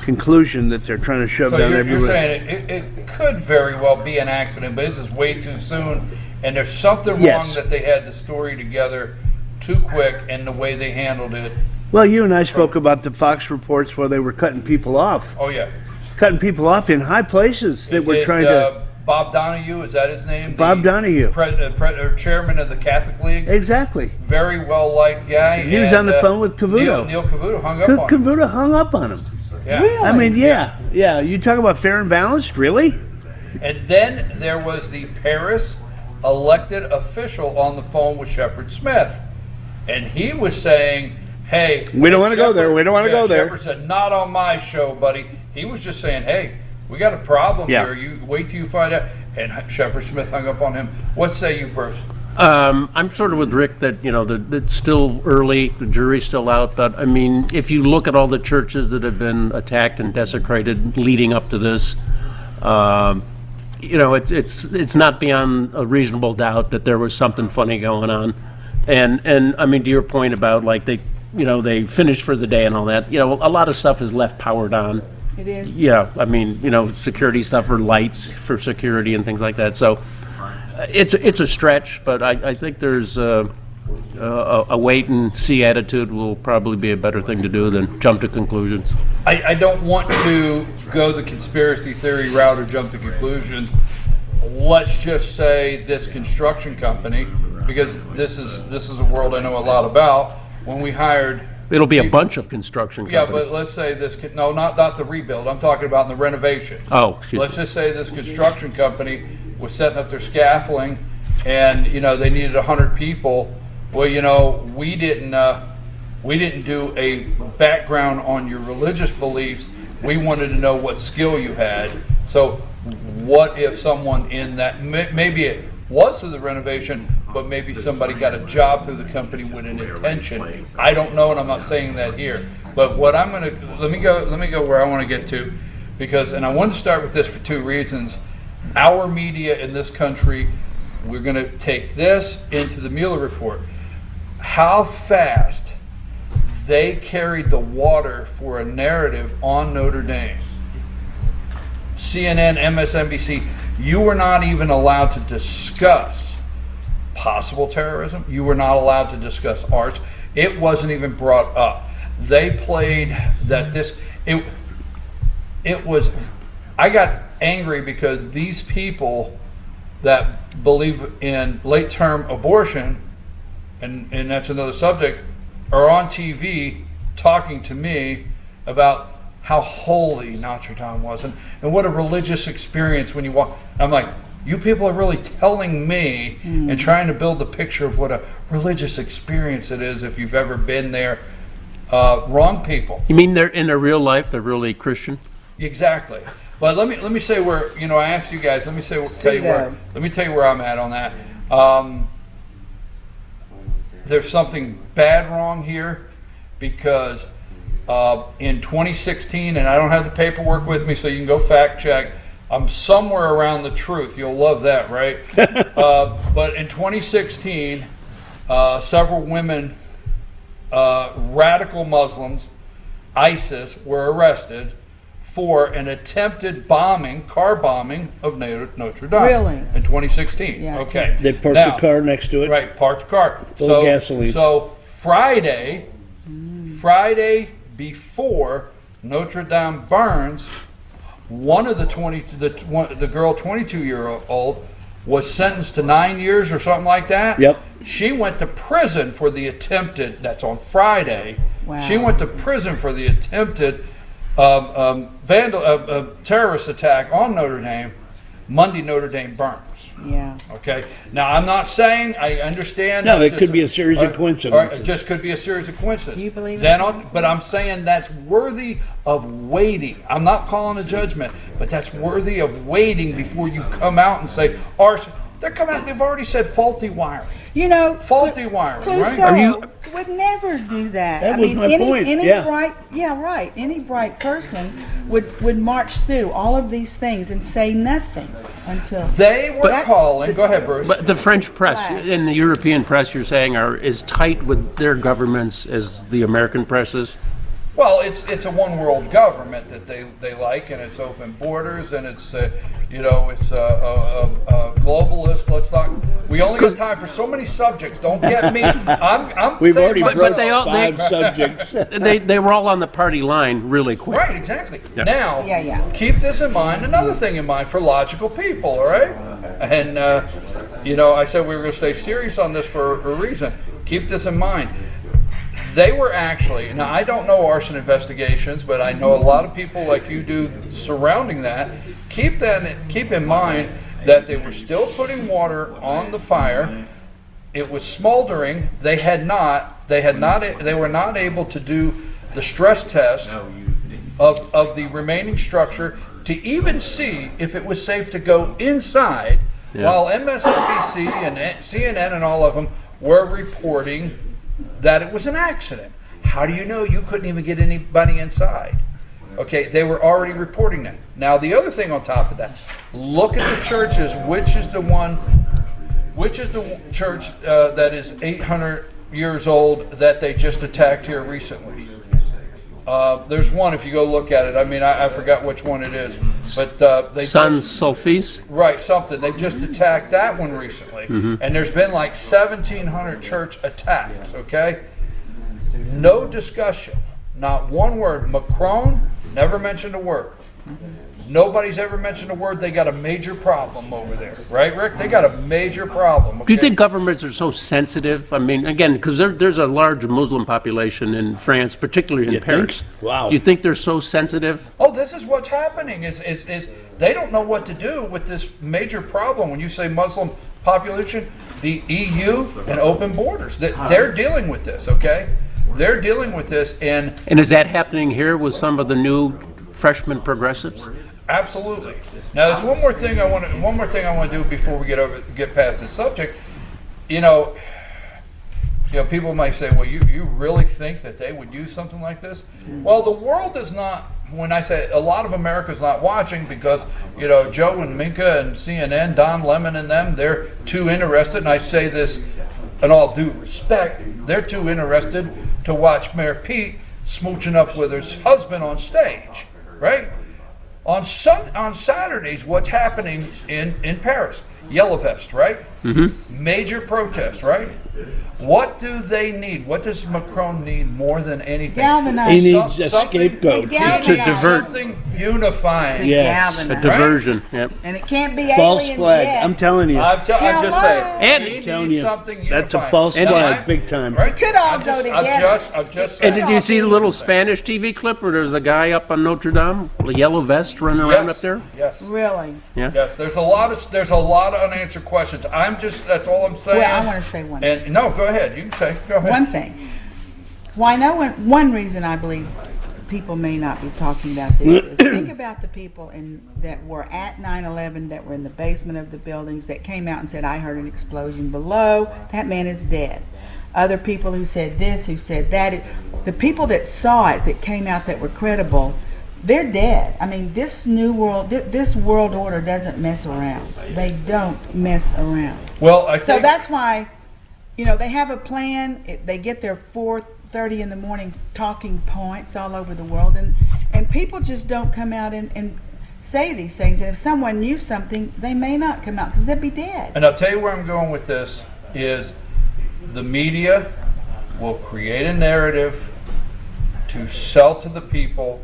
conclusion that they're trying to shove down you're everywhere. saying it could very well be an accident, but this is way too soon, and there's something Yes. wrong that they had the story together too quick and the way they handled it. Well, you and I spoke about the Fox reports where they were cutting people off. Oh, yeah. Cutting people off in high places that Is were it, trying to... Bob Donahue, is that his name? Bob Donahue. Or chairman of the Catholic League. Exactly. Very well-liked guy. He was on the phone with Cavuto. Neil Cavuto hung up on him. Cavuto hung up on him. Yeah. Really? I mean, yeah. You talk about fair and balanced, really? And then there was the Paris elected official on the phone with Shepard Smith. And he was saying, hey... We don't want to go there. We don't want to go there. Shepard said, not on my show, buddy. He was just saying, hey, we got a problem here. You wait till you find out. And Shepard Smith hung up on him. What say you, Bruce? I'm sort of with Rick that, it's still early, the jury's still out, but I mean, if you look at all the churches that have been attacked and desecrated leading up to this, it's not beyond a reasonable doubt that there was something funny going on. And I mean, to your point about like they finished for the day and all that, a lot of stuff is left powered on. It is. Yeah, I mean, security stuff for lights for security and things like that. So it's a stretch, but I think there's a wait and see attitude will probably be a better thing to do than jump to conclusions. I don't want to go the conspiracy theory route or jump to conclusions. Let's just say this construction company, because this is a world I know a lot about. When we hired, it'll be a bunch of construction companies. Yeah, but let's say not the rebuild. I'm talking about the renovation. Oh, excuse let's just say this construction company was setting up their scaffolding, and they needed 100 people. Well, we didn't do a background on your religious beliefs. We wanted to know what skill you had. So, what if someone in that maybe it was to the renovation, but maybe somebody got a job through the company with an intention. I don't know, and I'm not saying that here. But what I'm gonna let me go where I want to get to, and I want to start with this for two reasons. Our media in this country, we're going to take this into the Mueller report. How fast they carried the water for a narrative on Notre Dame. CNN, MSNBC, you were not even allowed to discuss possible terrorism. You were not allowed to discuss arts. It wasn't even brought up. They played that it was, I got angry because these people that believe in late-term abortion, and that's another subject, are on TV talking to me about how holy Notre Dame was and what a religious experience when you walk. I'm like, you people are really telling me and trying to build the picture of what a religious experience it is if you've ever been there. Wrong people. You mean they're in their real life, they're really Christian? Exactly. But let me say where, I asked you guys, let me tell you where I'm at on that. There's something bad wrong here because in 2016, and I don't have the paperwork with me, so you can go fact check. I'm somewhere around the truth. You'll love that, right? But in 2016, several women, radical Muslims, ISIS, were arrested for an attempted car bombing of Notre Dame. Really? In 2016. Yeah. Okay. They parked the car next to it. Right, parked the car. Full of gasoline. So Friday before Notre Dame burns, one of the girl, 22-year-old, was sentenced to 9 years or something like that. Yep. She went to prison for the attempted. That's on Friday. Wow. She went to prison for the attempted terrorist attack on Notre Dame. Monday, Notre Dame burns. Yeah. Okay. Now, I'm not saying I understand. No, it could be a series of coincidences. Or it just could be a series of coincidences. Do you believe But I'm saying that's worthy of waiting. I'm not calling a judgment, but that's worthy of waiting before you come out and say arson. They're coming out. They've already said faulty wiring. You know, Faulty wiring, right? Clouseau would never do that. That I was mean, my any, point, Any yeah. bright, yeah, right. Any bright person would march through all of these things and say nothing until They were That's calling. Go ahead, Bruce. But the French press Flag. and the European press, you're saying, are as tight with their governments as the American press is? Well, it's a one world government that they like, and it's open borders, and it's it's a globalist. Let's not. We only got time for so many subjects. Don't get me. We've saying already myself- broke But they all- five they- subjects. They were all on the party line really quick. Right, exactly. Yeah. Now, Yeah. keep this in mind. Another thing in mind for logical people, all right? And, I said we were going to stay serious on this for a reason. Keep this in mind. They were actually, now I don't know arson investigations, but I know a lot of people like you do surrounding that. Keep in mind that they were still putting water on the fire. It was smoldering. They were not able to do the stress test of the remaining structure to even see if it was safe to go inside, while MSNBC and CNN and all of them were reporting that it was an accident. How do you know you couldn't even get anybody inside? Okay, they were already reporting that. Now, the other thing on top of that, look at the churches. Which is the church that is 800 years old that they just attacked here recently? There's one, if you go look at it. I mean, I forgot which one it is, but they San Sulpice? Right, something. They just attacked that one recently, and there's been like 1,700 church attacks. Okay, no discussion, not one word. Macron never mentioned a word. Nobody's ever mentioned a word. They got a major problem over there, right, Rick? They got a major problem. Do you okay? think governments are so sensitive? I mean, again, because there's a large Muslim population in France, particularly in You Paris. think? Wow. Do you think they're so sensitive? Oh, this is what's happening. Is they don't know what to do with this major problem. When you say Muslim population, the EU and open borders, they're dealing with this. Okay, they're dealing with this, and is that happening here with some of the new freshman progressives? absolutely. Now, there's one more thing I want to do before we get past this subject. People might say, well, you really think that they would use something like this? Well, the world is not. When I say a lot of America's not watching because, Joe and Minka and CNN, Don Lemon and them, they're too interested, and I say this in all due respect, they're too interested to watch Mayor Pete smooching up with his husband on stage, right? On Saturdays, what's happening in Paris? Yellow vest, right? Mm-hmm. Major protest, right? What do they need? What does Macron need more than anything? Galvanize. He needs a scapegoat. To divert. Something unifying. Yes. A Galvanize. diversion. Yep. And it can't be False aliens flag. yet. I'm telling you. I'm just saying. And- he telling needs you, something unifying. that's a false And- flag, big time. Right? Could all go together. I've just And said. did you see the little Spanish TV clip where there was a guy up on Notre Dame, with a yellow vest running around Yes. up there? Yes. Really? Yeah. Yes. There's a lot of unanswered questions. That's all I'm saying. Well, I want to say one. And no, go ahead. You can say. Go ahead. One thing. Why one reason I believe people may not be talking about this is think about the people that were at 9/11 that were in the basement of the buildings that came out and said, I heard an explosion below. That man is dead. Other people who said this, who said that. The people that saw it, that came out that were credible, they're dead. I mean, this new world, this world order doesn't mess around. They don't mess around. Well, I think. So that's why, they have a plan. They get their 4:30 in the morning talking points all over the world, and people just don't come out and say these things. And if someone knew something, they may not come out because they'd be dead. And I'll tell you where I'm going with this is the media will create a narrative to sell to the people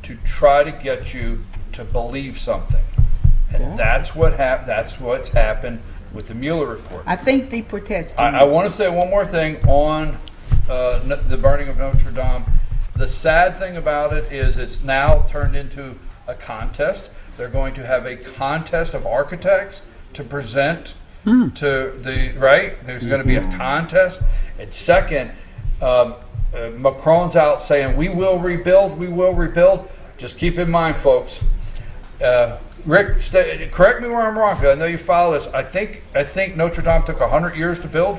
to try to get you to believe something. And that's what's happened with the Mueller report. I think the protest. I want to say one more thing on the burning of Notre Dame. The sad thing about it is it's now turned into a contest. They're going to have a contest of architects to present to the, right? There's going to be a contest. And second, Macron's out saying, we will rebuild. Just keep in mind, folks, Rick, correct me where I'm wrong, because I know you follow this. I think Notre Dame took 100 years to build.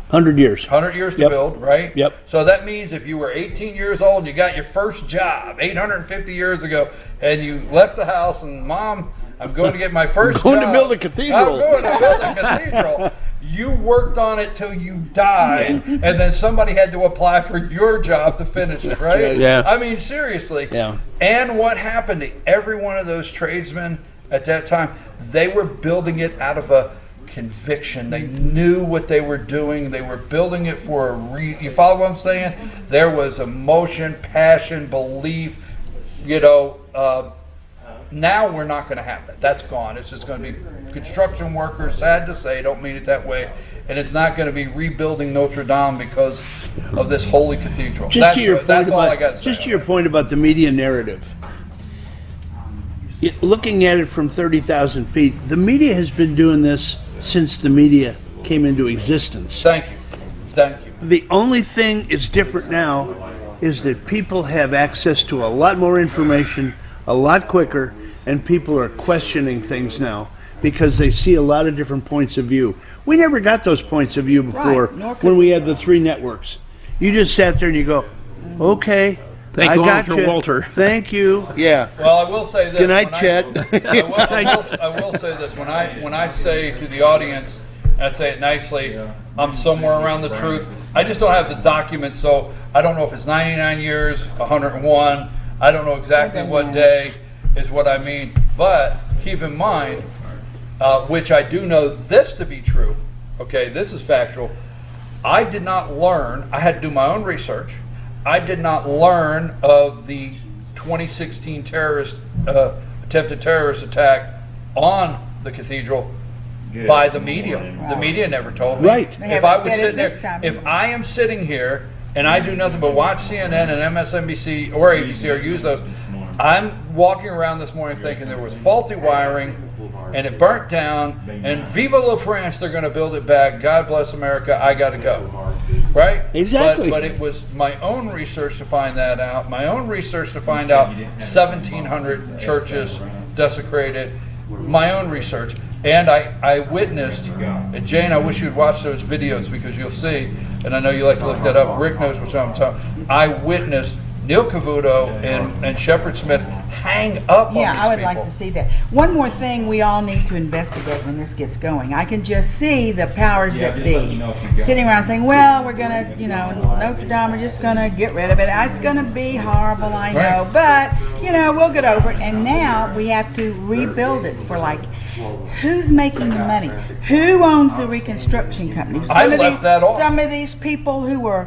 100 years. 100 years to Yep. build, right? Yep. So that means if you were 18 years old and you got your first job 850 years ago, and you left the house and, Mom, I'm going to get my first Going to job. build a cathedral. I'm going to build a cathedral. You worked on it till you died, and then somebody had to apply for your job to finish it, right? Yeah. I mean, seriously. Yeah. And what happened to every one of those tradesmen at that time? They were building it out of a conviction. They knew what they were doing. They were building it for a you follow what I'm saying? There was emotion, passion, belief, now we're not going to have that. That's gone. It's just going to be construction workers, sad to say, don't mean it that way, and it's not going to be rebuilding Notre Dame because of this holy cathedral. That's all I got to say. Just to your point about the media narrative. Looking at it from 30,000 feet, the media has been doing this since the media came into existence. Thank you. The only thing is different now is that people have access to a lot more information a lot quicker, and people are questioning things now because they see a lot of different points of view. We never got those points of view before when we had the 3 networks. You just sat there and you go, okay, Thank I you, got you. Walter. Thank you. Yeah. Well, I will say this. Good night, Chet. I will say this. When I say to the audience, and I say it nicely, I'm somewhere around the truth. I just don't have the documents, so I don't know if it's 99 years, 101. I don't know exactly what day is what I mean. But keep in mind, which I do know this to be true, okay, this is factual. I did not learn, I had to do my own research. I did not learn of the 2016 attempted terrorist attack on the cathedral by the media. The media never told me. Right. If I was sitting there, if I am sitting here and I do nothing but watch CNN and MSNBC or ABC or use those, I'm walking around this morning thinking there was faulty wiring and it burnt down, and Viva la France, they're going to build it back. God bless America, I got to go. Right? Exactly. But it was my own research to find that out, my own research to find out 1,700 churches desecrated, my own research. And I witnessed, and Jane, I wish you'd watch those videos because you'll see, and I know you like to look that up, Rick knows what I'm talking about. I witnessed Neil Cavuto and Shepard Smith hang up on these I would people. like to see that. One more thing we all need to investigate when this gets going. I can just see the powers that be sitting around saying, well, we're going to, Notre Dame, we're just going to get rid of it. It's going to be horrible, I know, but, we'll get over it. And now we have to rebuild it for who's making the money? Who owns the reconstruction companies? I left that off. Some of these people who were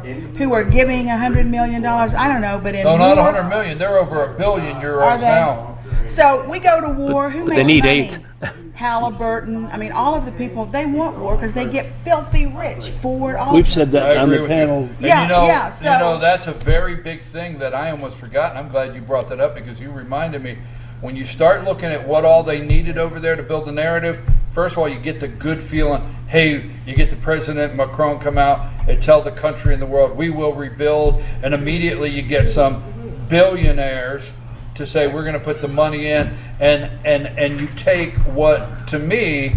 giving $100 million, I don't know, but in No, not war, $100 million. They're over €1 billion are they? now. So we go to war. Who but makes they need money? 8. Halliburton. I mean, all of the people, they want war because they get filthy rich. Ford. All We've said that I on agree the with panel. you. And Yeah, so- that's a very big thing that I almost forgot. I'm glad you brought that up because you reminded me. When you start looking at what all they needed over there to build the narrative, first of all, you get the good feeling. Hey, you get the President Macron come out and tell the country and the world, we will rebuild. And immediately you get some billionaires to say, we're going to put the money in. And you take what, to me,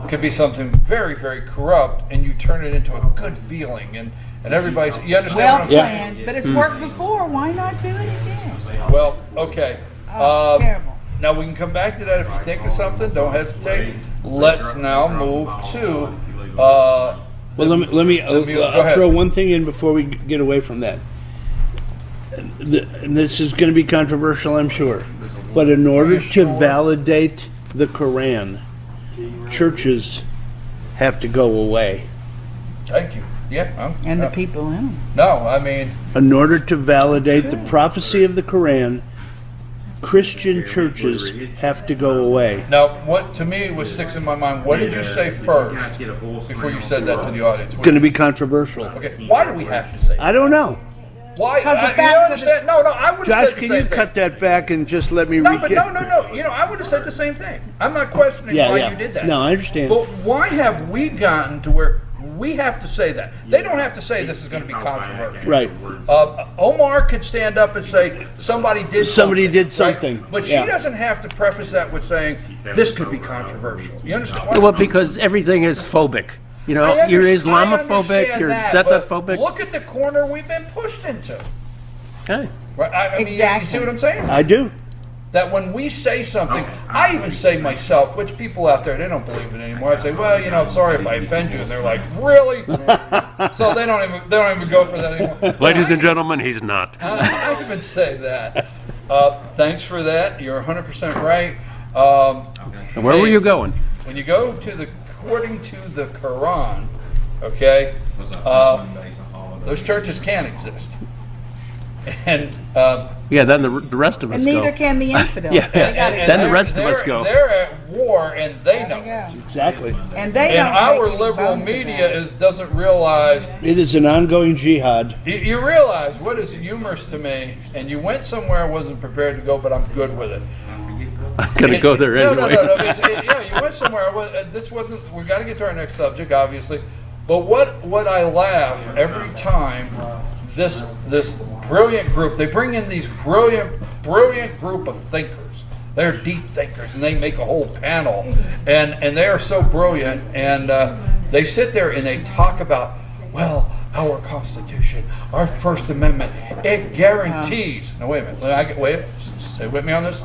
could be something very, very corrupt, and you turn it into a good feeling. And everybody's, you understand well what I'm saying? planned, but it's worked before. Why not do it again? Well, okay. Terrible. Now we can come back to that if you think of something. Don't hesitate. Let's now move to. Well, let me go I'll ahead. throw one thing in before we get away from that. And this is going to be controversial, I'm sure. But in order to validate the Quran, churches have to go away. Thank you. Yeah. And the people in them. No, I mean. In order to validate the prophecy of the Quran, Christian churches have to go away. Now, what to me was sticks in my mind. What did you say first before you said that to the audience? It's going to be controversial. Okay. Why do we have to say that? I don't know. Why? Because the You facts understand? No, I would have Josh, said the can same you thing. cut that back and just let me No, read but no. I would have said the same thing. I'm not questioning why you did that. No, I understand. But why have we gotten to where we have to say that. They don't have to say this is going to be controversial. Right. Omar could stand up and say somebody did something. Right? But she doesn't have to preface that with saying this could be controversial. You understand? Well, because everything is phobic. You know, you're Islamophobic, you're Dada-phobic. Look at the corner we've been pushed into. Okay. Right? I mean, you see what I'm saying? I do. That when we say something, I even say myself, which people out there, they don't believe it anymore. I say, well, you know, I'm sorry if I offend you. And they're like, really? So they don't even go for that anymore. Ladies and gentlemen, he's not. I even say that. Thanks for that. You're 100% right. And where were you going? When you go to according to the Quran, okay, those churches can't exist. And then the rest of us and go. neither can the infidels. Then the rest of us go. They're at war, and they know it. Exactly. And they and don't. Our liberal media doesn't realize it is an ongoing jihad. You realize what is humorous to me, and you went somewhere I wasn't prepared to go, but I'm good with it. I'm gonna go there anyway. No. You went somewhere. This wasn't. We got to get to our next subject, obviously. But what I laugh every time. This brilliant group, they bring in these brilliant group of thinkers. They're deep thinkers, and they make a whole panel, and they are so brilliant, and they sit there and they talk about, well, our Constitution, our First Amendment, it guarantees. No, wait a minute. Stay with me on this.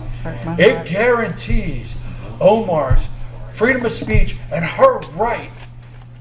It guarantees Omar's freedom of speech and her right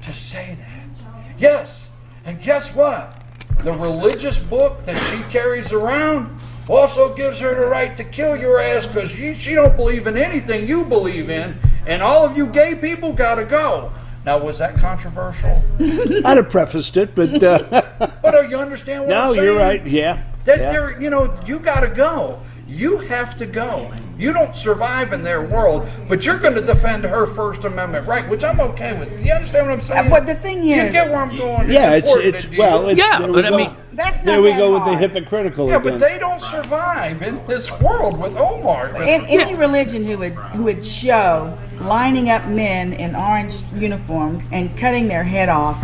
to say that. Yes, and guess what? The religious book that she carries around also gives her the right to kill your ass because she don't believe in anything you believe in, and all of you gay people got to go. Now, was that controversial? I'd have prefaced it, but... But you understand what I'm saying? No, you're right, yeah. You got to go. You have to go. You don't survive in their world, but you're going to defend her First Amendment right, which I'm okay with. You understand what I'm saying? But the thing is, you get where I'm going. Yeah, that's there we go with the hypocritical. Yeah, again. but they don't survive in this world with Omar. Any religion who would show lining up men in orange uniforms and cutting their head off.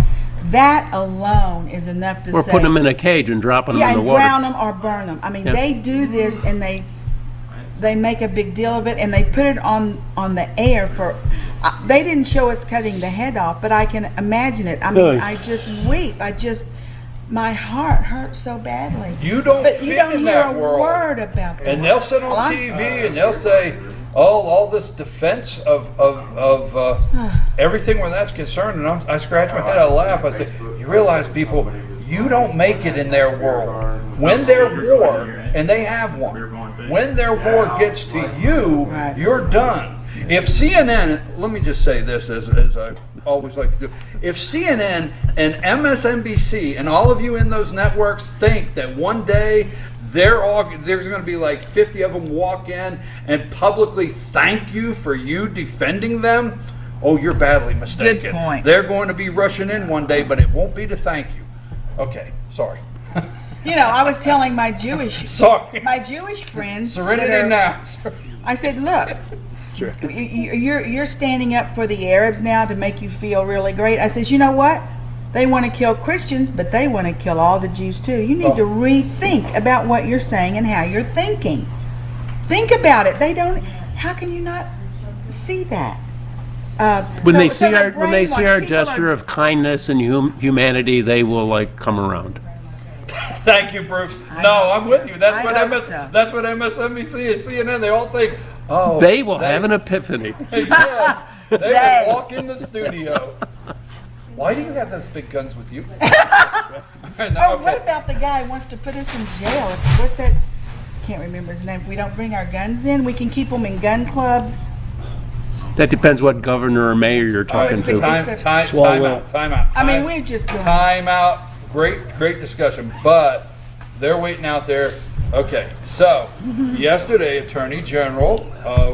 That alone is enough to say. Or putting them in a cage and dropping them in the and water. drown them or burn them. I mean, they do this and they make a big deal of it and they put it on the air for. They didn't show us cutting the head off, but I can imagine it. I mean, I just weep. My heart hurts so badly. You don't but fit you don't in hear that a world. word about that. And they'll sit on TV and they'll say, all this defense of everything where that's concerned, and I scratch my head, I laugh. I say, you realize, people, you don't make it in their world. When their war, and they have one, when their war gets to you, you're done. If CNN, let me just say this as I always like to do, if CNN and MSNBC and all of you in those networks think that one day there's going to be like 50 of them walk in and publicly thank you for you defending them, oh, you're badly mistaken. Good point. They're going to be rushing in one day, but it won't be to thank you. Okay, sorry. You know, I was telling my Jewish friends. Serenity now. I said, look, you're standing up for the Arabs now to make you feel really great. I says, you know what? They want to kill Christians, but they want to kill all the Jews too. You need to rethink about what you're saying and how you're thinking. Think about it. They don't. How can you not see that? When they see our gesture of kindness and humanity, they will come around. Thank you, Bruce. I'm with you. That's what MSNBC and CNN. They all think. Oh, they will have an epiphany. Yes, they will walk in the studio. Why do you have those big guns with you? What about the guy who wants to put us in jail? What's that? Can't remember his name. If we don't bring our guns in, we can keep them in gun clubs. That depends what governor or mayor you're talking to. Time out. I mean, we're just going. Time out. Great discussion, but they're waiting out there. Okay, so yesterday, Attorney General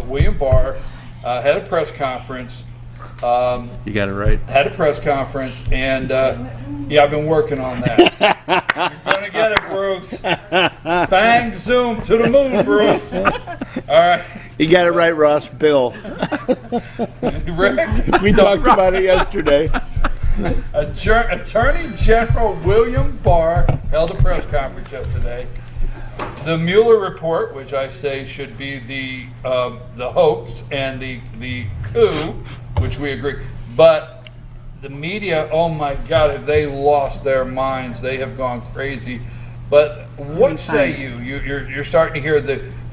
William Barr had a press conference. You got it right. Had a press conference, and I've been working on that. You're gonna get it, Bruce. Bang, zoom to the moon, Bruce. All right. You got it right, Ross. Bill. Rick? We talked about it yesterday. Attorney General William Barr held a press conference yesterday. The Mueller report, which I say should be the hoax and the coup, which we agree, but the media, oh my God, have they lost their minds? They have gone crazy. But what say you? You're starting to hear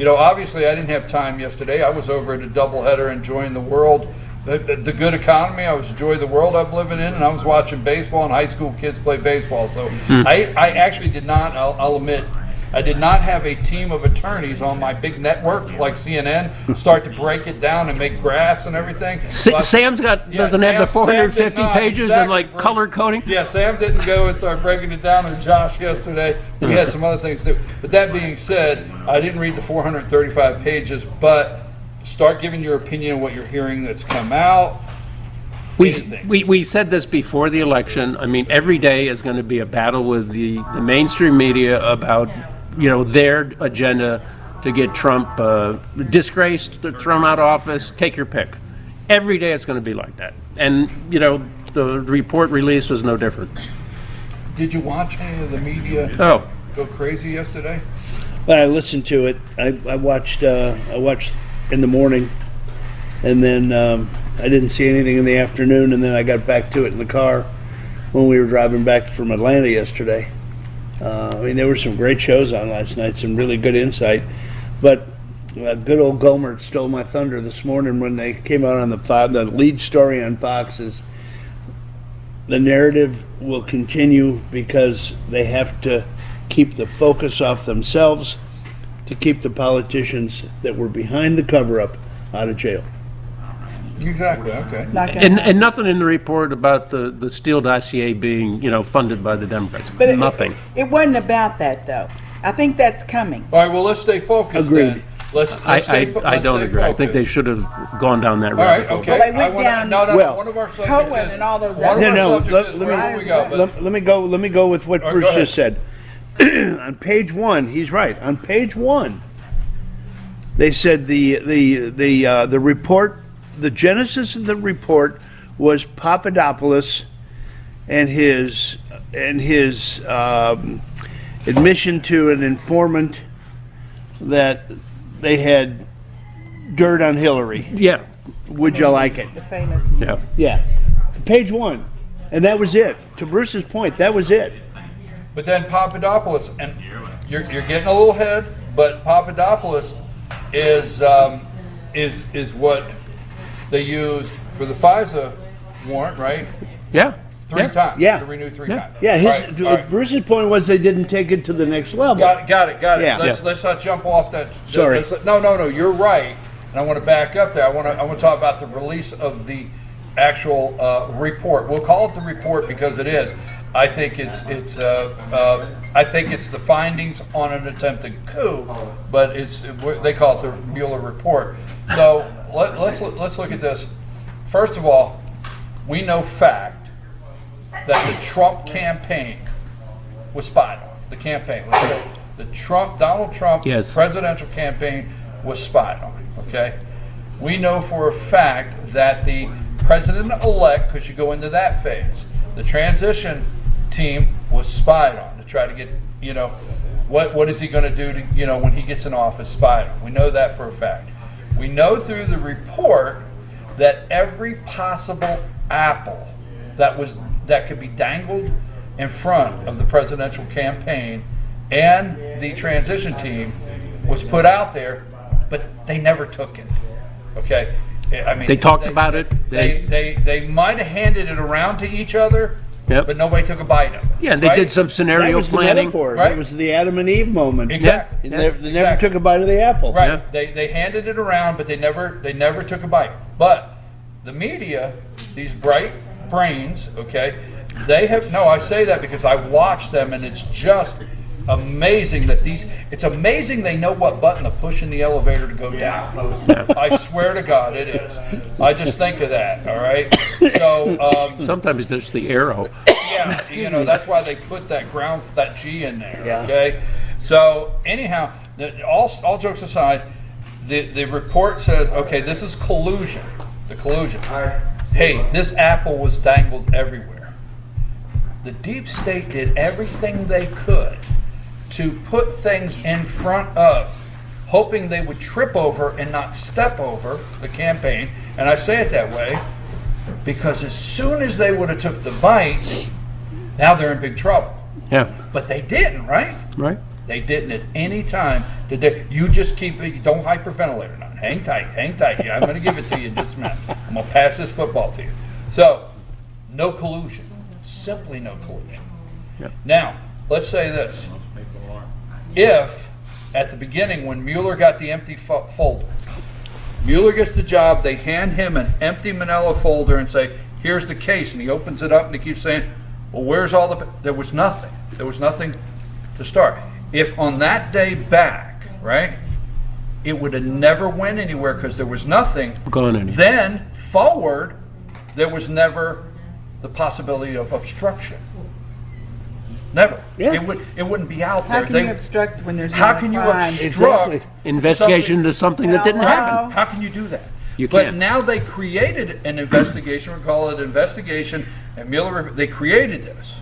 obviously I didn't have time yesterday. I was over at a doubleheader enjoying the world, the good economy. I was enjoying the world I'm living in, and I was watching baseball, and high school kids play baseball. So I actually did not, I'll admit, I did not have a team of attorneys on my big network like CNN start to break it down and make graphs and everything. Sam's doesn't have the 450 pages and like color coding. Yeah, Sam didn't go and start breaking it down, or Josh yesterday. We had some other things to do. But that being said, I didn't read the 435 pages, but start giving your opinion on what you're hearing that's come out. We said this before the election. I mean, every day is going to be a battle with the mainstream media about their agenda to get Trump disgraced, thrown out of office, take your pick. Every day it's going to be like that. And, the report release was no different. Did you watch any of the media go crazy yesterday? I listened to it. I watched in the morning, and then I didn't see anything in the afternoon, and then I got back to it in the car when we were driving back from Atlanta yesterday. There were some great shows on last night, some really good insight. But good old Gohmert stole my thunder this morning when they came out on the lead story on Fox is the narrative will continue because they have to keep the focus off themselves to keep the politicians that were behind the cover-up out of jail. Exactly, okay. And nothing in the report about the Steele dossier being, funded by the Democrats. But Nothing. It wasn't about that, though. I think that's coming. All right, well, let's stay focused. Agreed. Then. I don't agree. I think they should have gone down that road. All right, okay. Well, they went down one of our subjects Cohen and all those other Let me go with what Bruce just said. On page 1, he's right. On page 1, they said the report, the genesis of the report was Papadopoulos and his admission to an informant that they had dirt on Hillary. Yeah. Would you like it? The famous. Yeah. Yeah. Page 1. And that was it. To Bruce's point, that was it. But then Papadopoulos, and you're getting a little ahead, but Papadopoulos is what they used for the FISA warrant, right? Yeah. Three times. Yeah. To renew three times. Yeah. All right. Bruce's point was they didn't take it to the next level. Got it. Yeah. Let's not jump off that. Sorry. No. You're right, and I want to back up there. I want to talk about the release of the actual report. We'll call it the report because it is. I think it's the findings on an attempted coup, but they call it the Mueller report. So let's look at this. First of all, we know fact that the Trump campaign was spied on. The campaign, the Donald Trump presidential campaign was spied on. Okay, we know for a fact that the president-elect, because you go into that phase, the transition team was spied on to try to get, what is he going to do to, when he gets in office, spied on. We know that for a fact. We know through the report that every possible apple that could be dangled in front of the presidential campaign and the transition team was put out there, but they never took it. Okay, I mean they talked about it. They might have handed it around to each other, but nobody took a bite of it. Yeah, and they did some scenario that was planning. The metaphor. Right? That was the Adam and Eve moment. Exactly. They never took a bite of the apple. Right. Yeah. They handed it around, but they never took a bite. But the media, these bright brains, okay, they have I say that because I watch them, and it's just amazing that it's amazing they know what button to push in the elevator to go down. I swear to God it is. I just think of that, all right? So sometimes there's the arrow. Yeah, that's why they put that G in there, okay? So anyhow, all jokes aside, the report says, okay, this is collusion. The collusion. Hey, this apple was dangled everywhere. the deep state did everything they could to put things in front of, hoping they would trip over and not step over the campaign. And I say it that way because as soon as they would have took the bite, now they're in big trouble. Yeah. But they didn't, right? Right. They didn't at any time. Did they? You just keep it. Don't hyperventilate or not. Hang tight. Hang tight. Yeah, I'm going to give it to you in just a minute. I'm going to pass this football to you. So, no collusion. Simply no collusion. Yep. Now, let's say this. If, at the beginning, when Mueller got the empty folder, Mueller gets the job, they hand him an empty manila folder and say, here's the case. And he opens it up and he keeps saying, well, where's all the... There was nothing. There was nothing to start. If on that day back, right, it would have never went anywhere because there was nothing. Gone anywhere. Then, forward, there was never the possibility of obstruction. Never. Yeah. It wouldn't be out there. How can you obstruct when there's How no can you crime? obstruct Investigation into something that didn't happen. How can you do that? You But can't. now they created an investigation. We call it investigation. And Mueller, they created this.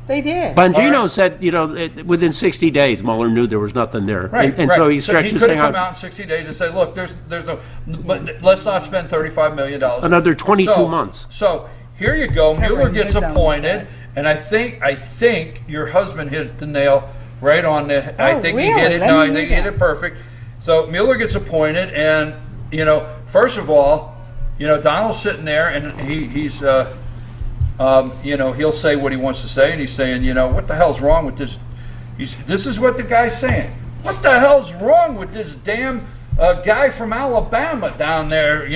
They did. Bongino said, within 60 days, Mueller knew there was nothing there. And so he stretched he his could thing have come out out in 60 days and say, look, there's no, but let's not spend $35 million. another 22 months. So here you go. Mueller Covering gets his own appointed, back. and I think your husband hit the nail right on the. I think he really? hit it. Let No, me I think hear he hit it perfect. So Mueller gets appointed, and first of all, Donald's sitting there, and he's. He'll say what he wants to say, and he's saying, what the hell's wrong with this? This is what the guy's saying. What the hell's wrong with this damn guy from Alabama down there,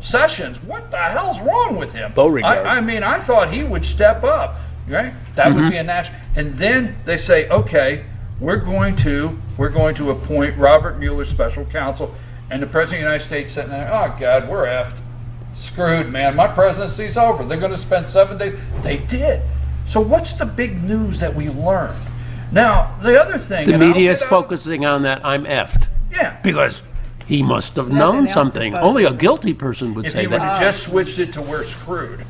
Sessions? What the hell's wrong with him? Beauregard. I thought he would step up, right? That would be a natural. And then they say, okay, we're going to appoint Robert Mueller special counsel, and the President of the United States sitting there, oh, God, we're effed. Screwed, man. My presidency's over. They're going to spend 7 days. They did. So what's the big news that we learned? Now, the other thing... The media is focusing on that I'm effed. Yeah. Because he must have Nothing known else to something. focus Only a on. guilty person would If say he would that. have just switched it to we're screwed.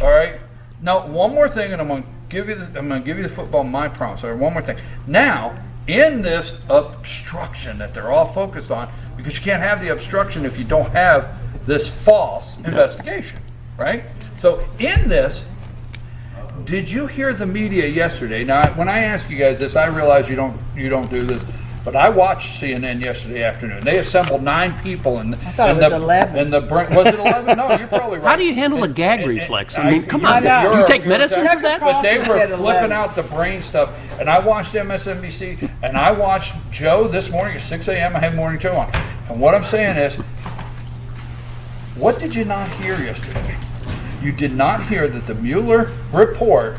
All right? Now, one more thing, and I'm going to give you the football, my promise. All right, one more thing. Now, in this obstruction that they're all focused on, because you can't have the obstruction if you don't have this false investigation, right? So in this, did you hear the media yesterday? Now, when I ask you guys this, I realize you don't do this, but I watched CNN yesterday afternoon. They assembled 9 people, and I thought it was 11. Was it 11? No, you're probably right. How do you handle the gag reflex? I mean, come on. know. You take medicine for that? But they were Said 11. flipping out the brain stuff. And I watched MSNBC, and I watched Joe this morning at 6 a.m. I had Morning Joe on. And what I'm saying is, what did you not hear yesterday? You did not hear that the Mueller report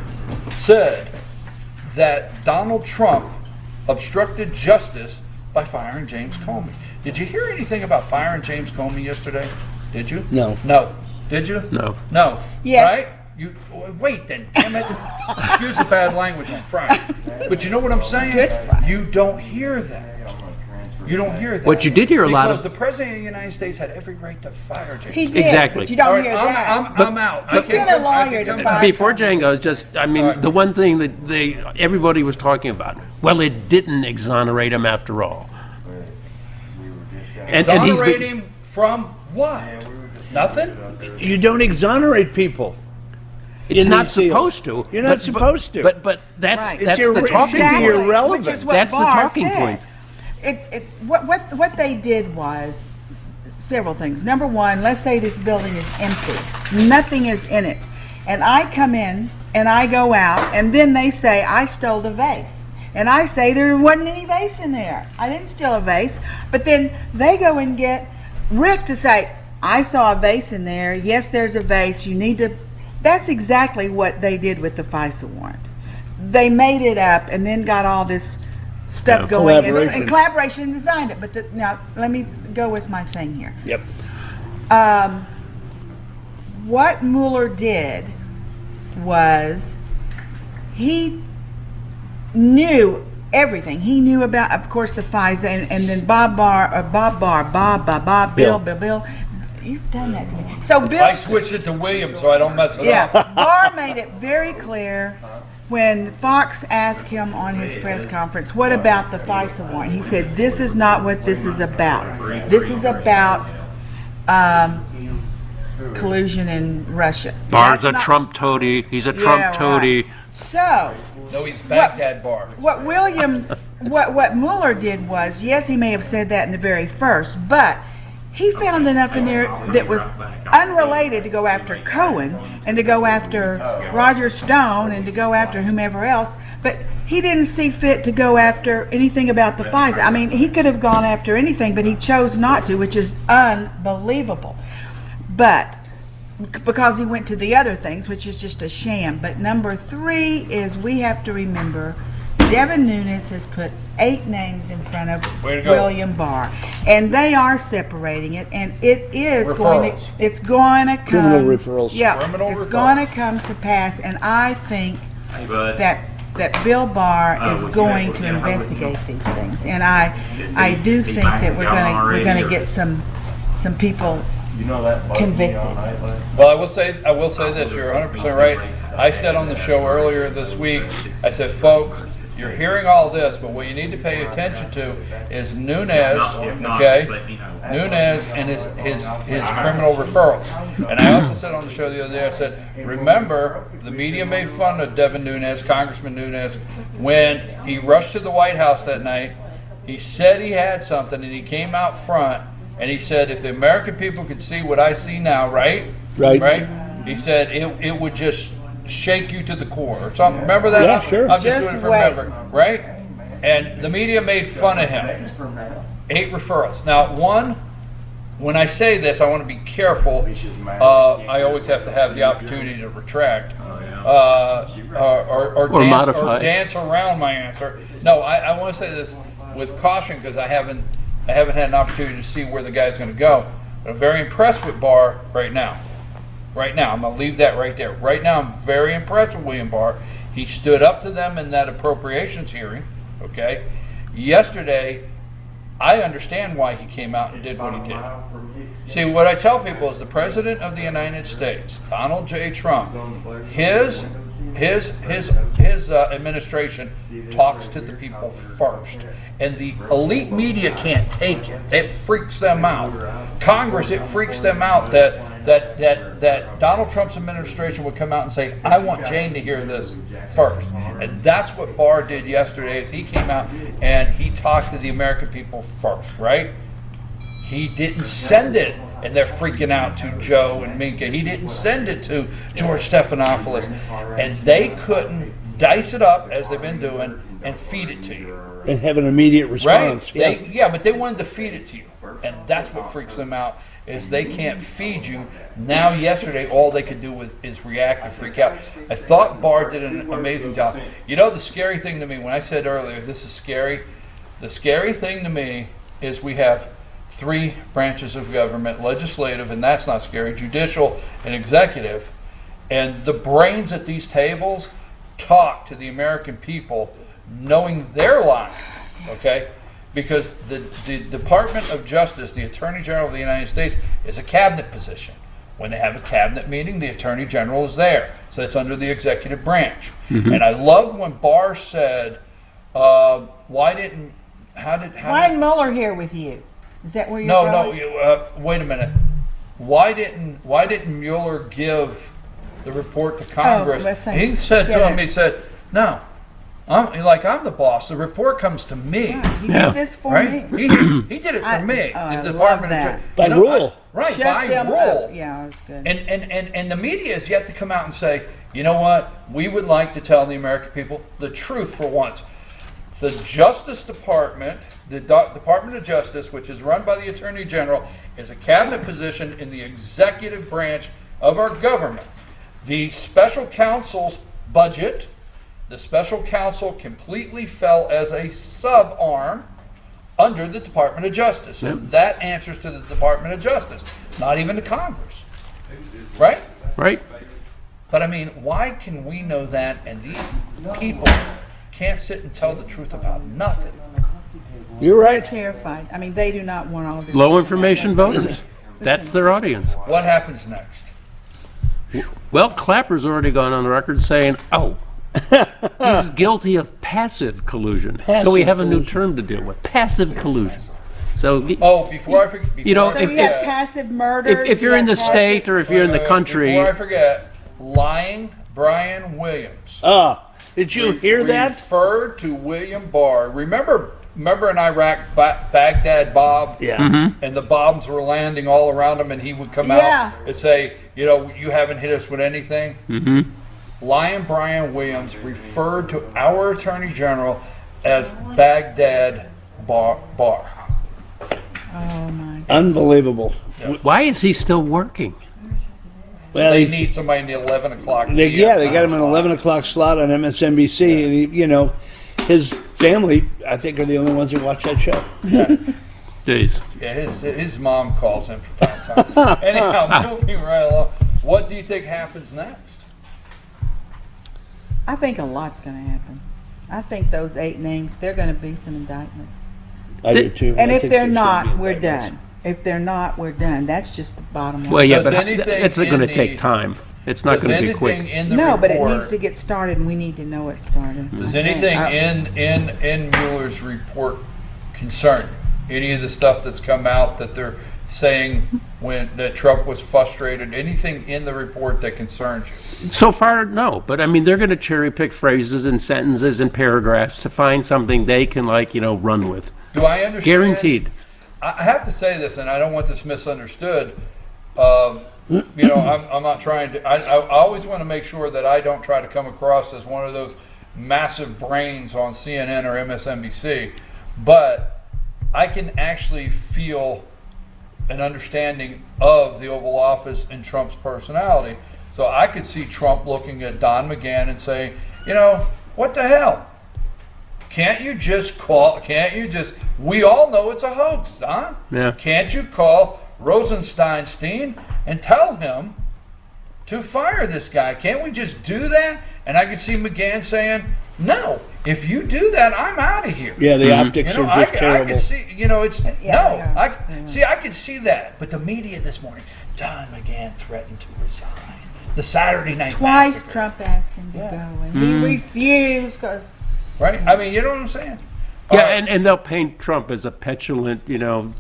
said that Donald Trump obstructed justice by firing James Comey. Did you hear anything about firing James Comey yesterday? Did you? No. No. Did you? No. No. Yes. Right? You wait then, damn it. Excuse the bad language on Friday. But you know what I'm saying? Good Friday. You don't hear that. You don't hear that. What you did hear a lot because of- the President of the United States had every right to fire James. He did, Exactly. but you don't All right, hear that. I'm out. He sent a lawyer to fire. Before Jane goes, the one thing that everybody was talking about, well, it didn't exonerate him after all. And he's Exonerate been, him from what? Nothing? You don't exonerate people. it's in not these deals. supposed to. You're not supposed to. But that's Right. that's It's the talking Exactly. point. irrelevant. Which is what That's the Barr talking said. point. What they did was several things. Number one, let's say this building is empty. Nothing is in it. And I come in and I go out and then they say I stole the vase. And I say there wasn't any vase in there. I didn't steal a vase. But then they go and get Rick to say, I saw a vase in there. Yes, there's a vase. You need to... That's exactly what they did with the FISA warrant. They made it up and then got all this stuff going and collaboration and designed it. But now let me go with my thing here. Yep. What Mueller did was he knew everything. He knew about, of course, the FISA and then Bill. You've done that to me. So Bill, I switched it to William so I don't mess it yeah, up. Barr made it very clear when Fox asked him on his press conference, what about the FISA warrant? He said, this is not what this is about. This is about collusion in Russia. Barr's That's a not- Trump toady. He's a Trump Yeah, toady. right. So, No, he's Baghdad Barr. what William, what Mueller did was, yes, he may have said that in the very first, but he found enough in there that was unrelated to go after Cohen and to go after Roger Stone and to go after whomever else, but he didn't see fit to go after anything about the FISA. I mean, he could have gone after anything, but he chose not to, which is unbelievable. But because he went to the other things, which is just a sham. But number 3 is we have to remember Devin Nunes has put 8 names in front of Way to go. William Barr, and they are separating it, and it is Referrals. it's going to come. Criminal referrals. Yeah, Criminal it's referrals. going to come to pass, and I think that Bill Barr is going to investigate these things, and I do think that we're going to get some people convicted. Well, I will say this. You're 100% right. I said on the show earlier this week, I said, folks, you're hearing all this, but what you need to pay attention to is Nunes, okay? Nunes and his criminal referrals. And I also said on the show the other day, I said, remember, the media made fun of Devin Nunes, Congressman Nunes, when he rushed to the White House that night. He said he had something, and he came out front, and he said, if the American people could see what I see now, right? He said, it would just shake you to the core or something. Remember that? Yeah, sure. I'm just doing it from memory, right? And the media made fun of him. 8 referrals. Now, when I say this, I want to be careful. I always have to have the opportunity to retract or dance around my answer. No, I want to say this with caution because I haven't had an opportunity to see where the guy's going to go. But I'm very impressed with Barr right now. Right now, I'm going to leave that right there. Right now, I'm very impressed with William Barr. He stood up to them in that appropriations hearing, okay? Yesterday, I understand why he came out and did what he did. See, what I tell people is the President of the United States, Donald J. Trump, his administration talks to the people first. And the elite media can't take it. It freaks them out. Congress, it freaks them out that Donald Trump's administration would come out and say, I want Jane to hear this first. And that's what Barr did yesterday is he came out and he talked to the American people first, right? He didn't send it, and they're freaking out to Joe and Minka. He didn't send it to George Stephanopoulos. And they couldn't dice it up, as they've been doing, and feed it to you. And have an immediate response. Right? But they wanted to feed it to you. And that's what freaks them out, is they can't feed you. Now, yesterday, all they could do is react and freak out. I thought Barr did an amazing job. You know, the scary thing to me, when I said earlier, this is scary, the scary thing to me is we have 3 branches of government, legislative, and that's not scary, judicial and executive. And the brains at these tables talk to the American people knowing they're lying, okay? Because the Department of Justice, the Attorney General of the United States, is a cabinet position. When they have a cabinet meeting, the Attorney General is there. So it's under the executive branch. And I loved when Barr said, why didn't Mueller here with you? Is that where you're going? No, wait a minute. Why didn't Mueller give the report to Congress? He said to him, he said, no, I'm the boss. The report comes to me. Yeah, he did this for me. He did it for me. I The love Department that. of By rule. Right, Shut by them rule. up. Yeah, that's good. And the media has yet to come out and say, you know what? We would like to tell the American people the truth for once. The Justice Department, the Department of Justice, which is run by the Attorney General, is a cabinet position in the executive branch of our government. The special counsel's budget, the special counsel completely fell as a sub-arm under the Department of Justice. So that answers to the Department of Justice, not even to Congress. Right? Right. But I mean, why can we know that and these people can't sit and tell the truth about nothing? You're right. They're terrified. I mean, they do not want all this. Low information voters. That's their audience. What happens next? Well, Clapper's already gone on the record saying, "Oh, he's guilty of passive collusion." So we have a new term to deal with: passive collusion. So, before I forget, you know, So you got passive murder. if you're in the state or if you're in the country, Before I forget, lying Brian Williams. Did you hear that? Referred to William Barr. Remember in Iraq, Baghdad Bob? Yeah. And the bombs were landing all around him, and he would come out and say, you know, you haven't hit us with anything. Lion Brian Williams referred to our Attorney General as Baghdad Barr. Oh my. Unbelievable. why is he still working? Well, They he's- need somebody in the 11 o'clock. They got him an 11 o'clock slot on MSNBC, and he, you know, his family, I think, are the only ones who watch that show. Jeez. Yeah, his mom calls him from time to time. Anyhow, moving right along. What do you think happens next? I think a lot's going to happen. I think those 8 names, they're going to be some indictments. I do too. And I if think they're there's not, gonna be we're indictments. done. If they're not, we're done. That's just the bottom line. Well, yeah, Does but anything it's going to in take the- time. It's not Does going to be quick. anything in the No, but it report- needs to get started, and we need to know it started. Does anything in Mueller's report concern you? Any of the stuff that's come out that they're saying that Trump was frustrated? Anything in the report that concerns you? So far, no. But I mean, they're going to cherry pick phrases and sentences and paragraphs to find something they can, like, you know, run with. Do I understand? Guaranteed. I have to say this, and I don't want this misunderstood. You know, I'm not trying to. I always want to make sure that I don't try to come across as one of those massive brains on CNN or MSNBC, but I can actually feel an understanding of the Oval Office and Trump's personality. So I could see Trump looking at Don McGahn and saying, you know, what the hell? Can't you just we all know it's a hoax, Don. Yeah. Can't you call Rosenstein and tell him to fire this guy? Can't we just do that? And I could see McGahn saying, no, if you do that, I'm out of here. Yeah, the optics You know, are just terrible. I could see, you know, it's, Yeah. I could see that. But the media this morning, Don McGahn threatened to resign. The Saturday Night Twice Massacre. Trump asked him to go, and he refused because. Right? I mean, you know what I'm saying? Yeah, and they'll paint Trump as a petulant, you know,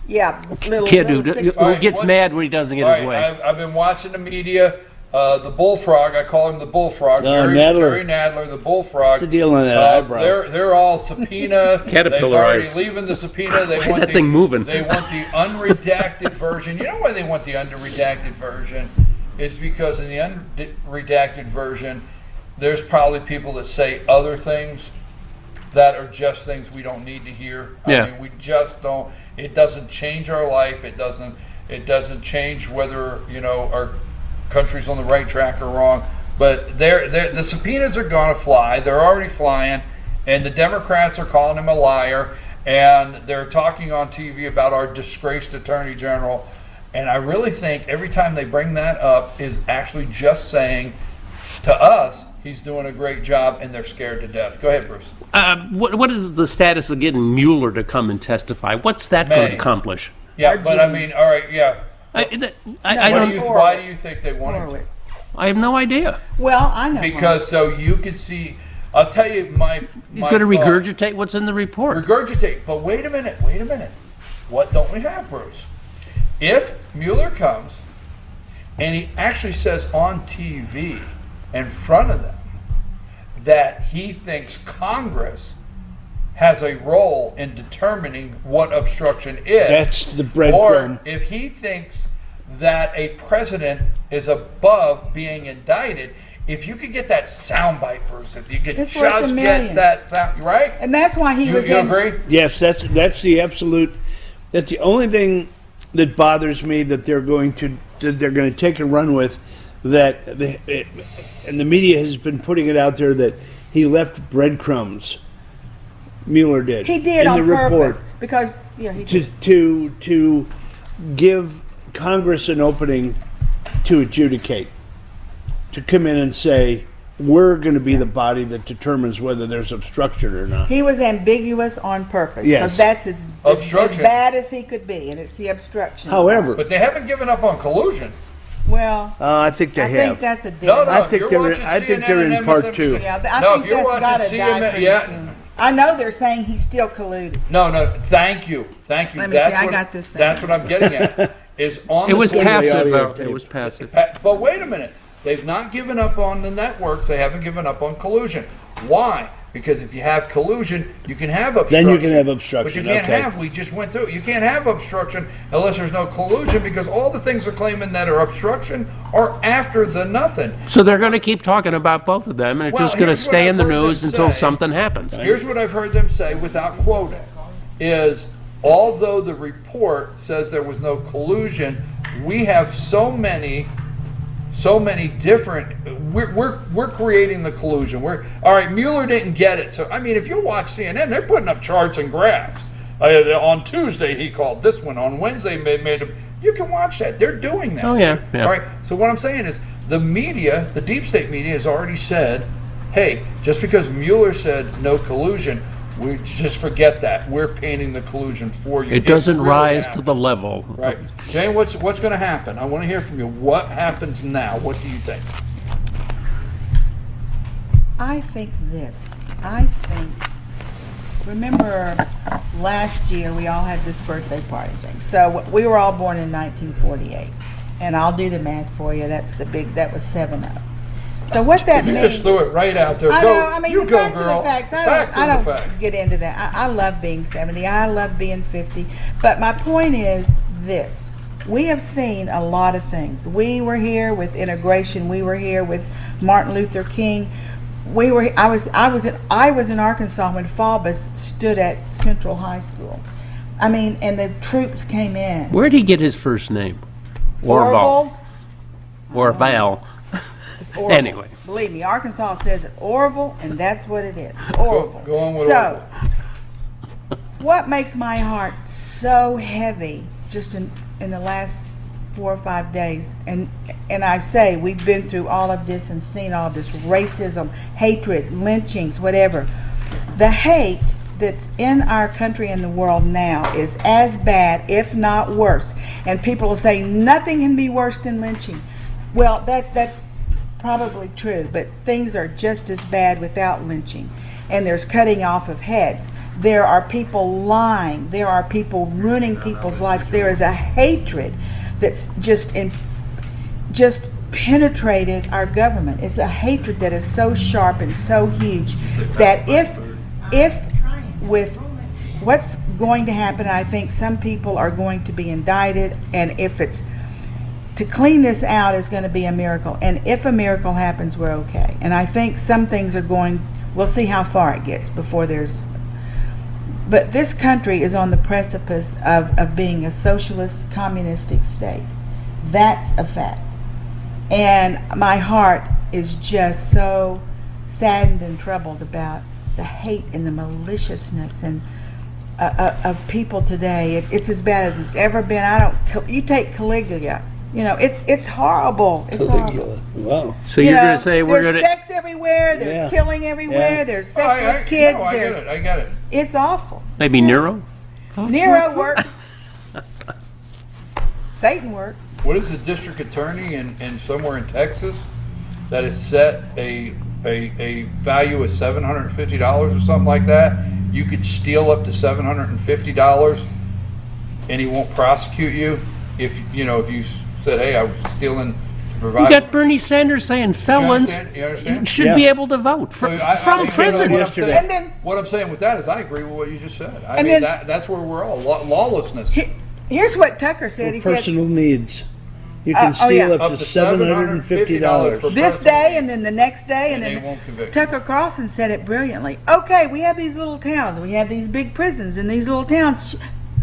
Yeah, little kid little who six- gets mad when he doesn't get his way. I've been watching the media. The bullfrog, I call him the bullfrog. Jerry Nadler, the bullfrog. What's the deal on that eyebrow? They're all subpoena. They've already Caterpillarized. leaving the subpoena. They Why is want that thing moving? They want the unredacted version. You know why they want the unredacted version? It's because in the unredacted version, there's probably people that say other things that are just things we don't need to hear. Yeah. I mean, we just don't. It doesn't change our life. It doesn't change whether, you know, our country's on the right track or wrong. But the subpoenas are going to fly. They're already flying, and the Democrats are calling him a liar, and they're talking on TV about our disgraced Attorney General. And I really think every time they bring that up is actually just saying to us, he's doing a great job, and they're scared to death. Go ahead, Bruce. What is the status of getting Mueller to come and testify? What's that going to accomplish? Yeah, but I mean, all right, yeah. I don't. Why do you think they want him? Horowitz. I have no idea. Well, I know. Because so you could see. I'll tell you my. He's going to regurgitate what's in the report. Regurgitate, but wait a minute. What don't we have, Bruce? If Mueller comes and he actually says on TV in front of them that he thinks Congress has a role in determining what obstruction is. That's the breadcrumb. Or if he thinks that a president is above being indicted, if you could get that soundbite, Bruce, if you could It's worth just $1 get million. that sound, right? And that's why he was You in. agree? Yes, that's the absolute. That's the only thing that bothers me that they're going to take and run with. And the media has been putting it out there that he left breadcrumbs. Mueller did. He did in on the report purpose because he did. to give Congress an opening to adjudicate, to come in and say we're going to be the body that determines whether there's obstruction or not. He was ambiguous on purpose. Yes. Because that's as Obstruction. bad as he could be, and it's the obstruction. However, But they haven't given up on collusion. Well, I think they I have. think that's a No, different. no, I if think you're they're. watching I think CNN they're and in part MSNBC two. Yeah, but I No, think if you're that's watching got to CNN die pretty yeah. soon. I know they're saying he's still colluded. No, thank you. Let me That's see, I what- got this thing. That's what I'm getting at. Is on It the was Twitter- passive, though. tape. It was passive. But wait a minute. They've not given up on the networks. They haven't given up on collusion. Why? Because if you have collusion, you can have obstruction. Then you can have obstruction, But you can't okay. have, we just went through it. You can't have obstruction unless there's no collusion, because all the things they're claiming that are obstruction are after the nothing. So they're going to keep talking about both of them, and it's Well, just going to here's what stay I've in the heard them news until say. something happens. Here's what I've heard them say without quoting, is although the report says there was no collusion, we have so many different, we're creating the collusion. All right, Mueller didn't get it. So, I mean, if you watch CNN, they're putting up charts and graphs. On Tuesday, he called this one. On Wednesday, made him. You can watch that. They're doing that. Oh, yeah, yeah. All right. So what I'm saying is the media, the deep state media, has already said, hey, just because Mueller said no collusion, we just forget that. We're painting the collusion for you. It doesn't really rise happened. to the level. Right. Jane, what's going to happen? I want to hear from you. What happens now? What do you think? I think this. I think. Remember last year we all had this birthday party thing. So we were all born in 1948, and I'll do the math for you. That was 7-0. So what that You means? just threw it right out there. I Go, know. I mean, you the go, facts girl. are the facts. Facts I are the don't facts. get into that. I love being 70. I love being 50. But my point is this: we have seen a lot of things. We were here with integration. We were here with Martin Luther King. I was in Arkansas when Faubus stood at Central High School. I mean, and the troops came in. Where did he get his first name? Orville. Orval. It's Orville. Anyway. Believe me, Arkansas says it Orville, and that's what it is. Orville. Go on with So, Orville. what makes my heart so heavy just in the last 4 or 5 days, and I say we've been through all of this and seen all of this racism, hatred, lynchings, whatever. The hate that's in our country and the world now is as bad, if not worse. And people will say nothing can be worse than lynching. Well, that's probably true, but things are just as bad without lynching. And there's cutting off of heads. There are people lying. There are people ruining people's lives. There is a hatred that's just penetrated our government. It's a hatred that is so sharp and so huge that if with what's going to happen, I think some people are going to be indicted, and if it's to clean this out is going to be a miracle. And if a miracle happens, we're okay. And I think some things are going, we'll see how far it gets before there's, but this country is on the precipice of being a socialist, communistic state. That's a fact. And my heart is just so saddened and troubled about the hate and the maliciousness and of people today. It's as bad as it's ever been. You take Caligula. You know, it's horrible. It's horrible. Wow. So you're going to say we're going There's to... sex everywhere. There's Yeah. killing everywhere. Yeah. There's sex with kids. No, I get it. It's awful. Maybe Nero? Nero works. Satan works. What is the district attorney in somewhere in Texas that has set a value of $750 or something like that? You could steal up to $750 and he won't prosecute you if you said, hey, I was stealing to provide. You got Bernie Sanders saying felons You understand? should be able to vote from prison. What I'm saying with that is I agree with what you just said. I And mean, then- that's where we're all lawlessness. Here's what Tucker said. He said, Personal needs. You can oh, yeah. steal up to $750. for this day and then the next day, and they then won't convict. Tucker Carlson said it brilliantly. Okay, we have these little towns, we have these big prisons in these little towns.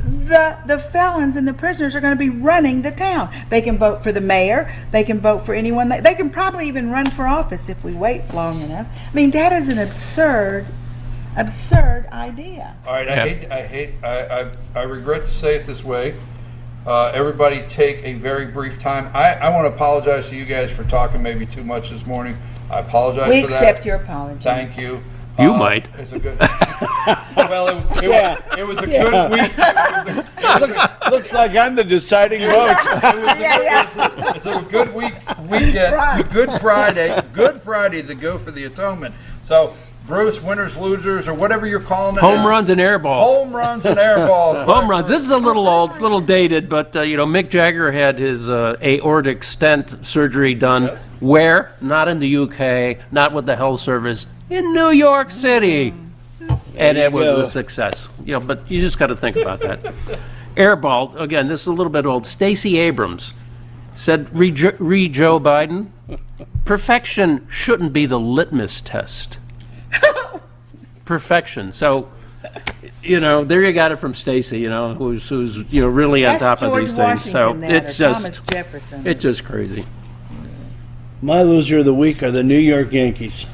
The felons and the prisoners are going to be running the town. They can vote for the mayor. They can vote for anyone. They can probably even run for office if we wait long enough. I mean, that is an absurd idea. All right, I regret to say it this way. everybody take a very brief time. I want to apologize to you guys for talking maybe too much this morning. I apologize We for that. accept your apology. Thank you. You might. It's a good. Well, it was a good week. Looks like I'm the deciding vote. It's a good weekend. Right. Good Friday to go for the atonement. So, Bruce, winners, losers, or whatever you're calling it. Home runs and air balls. Home runs and air balls. Home runs. This is a little old, it's a little dated, but Mick Jagger had his aortic stent surgery done. Yes. Where? Not in the UK, not with the health service, in New York City. And it was a success. But you just got to think about that. Airball, again, this is a little bit old. Stacey Abrams said, re Joe Biden, perfection shouldn't be the litmus test. Perfection. So, there you got it from Stacey, who's really on That's top of George these things. So Washington, that, it's or just Thomas Jefferson. it's just crazy. My loser of the week are the New York Yankees.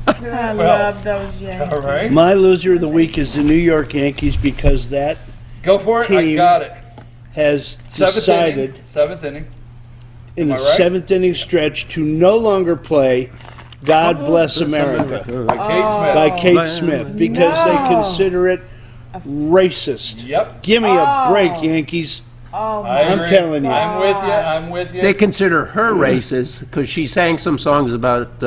I love those Yankees. All right. My loser of the week is the New York Yankees because that Go for it. I team got it. has Seventh decided inning. in the Am I right? seventh inning stretch to no longer play God Bless America By Kate Smith. by Kate Smith because they consider it racist. Yep. Give me a break, Yankees. Oh, I I'm agree. telling you. I'm with you. They consider her racist because she sang some songs about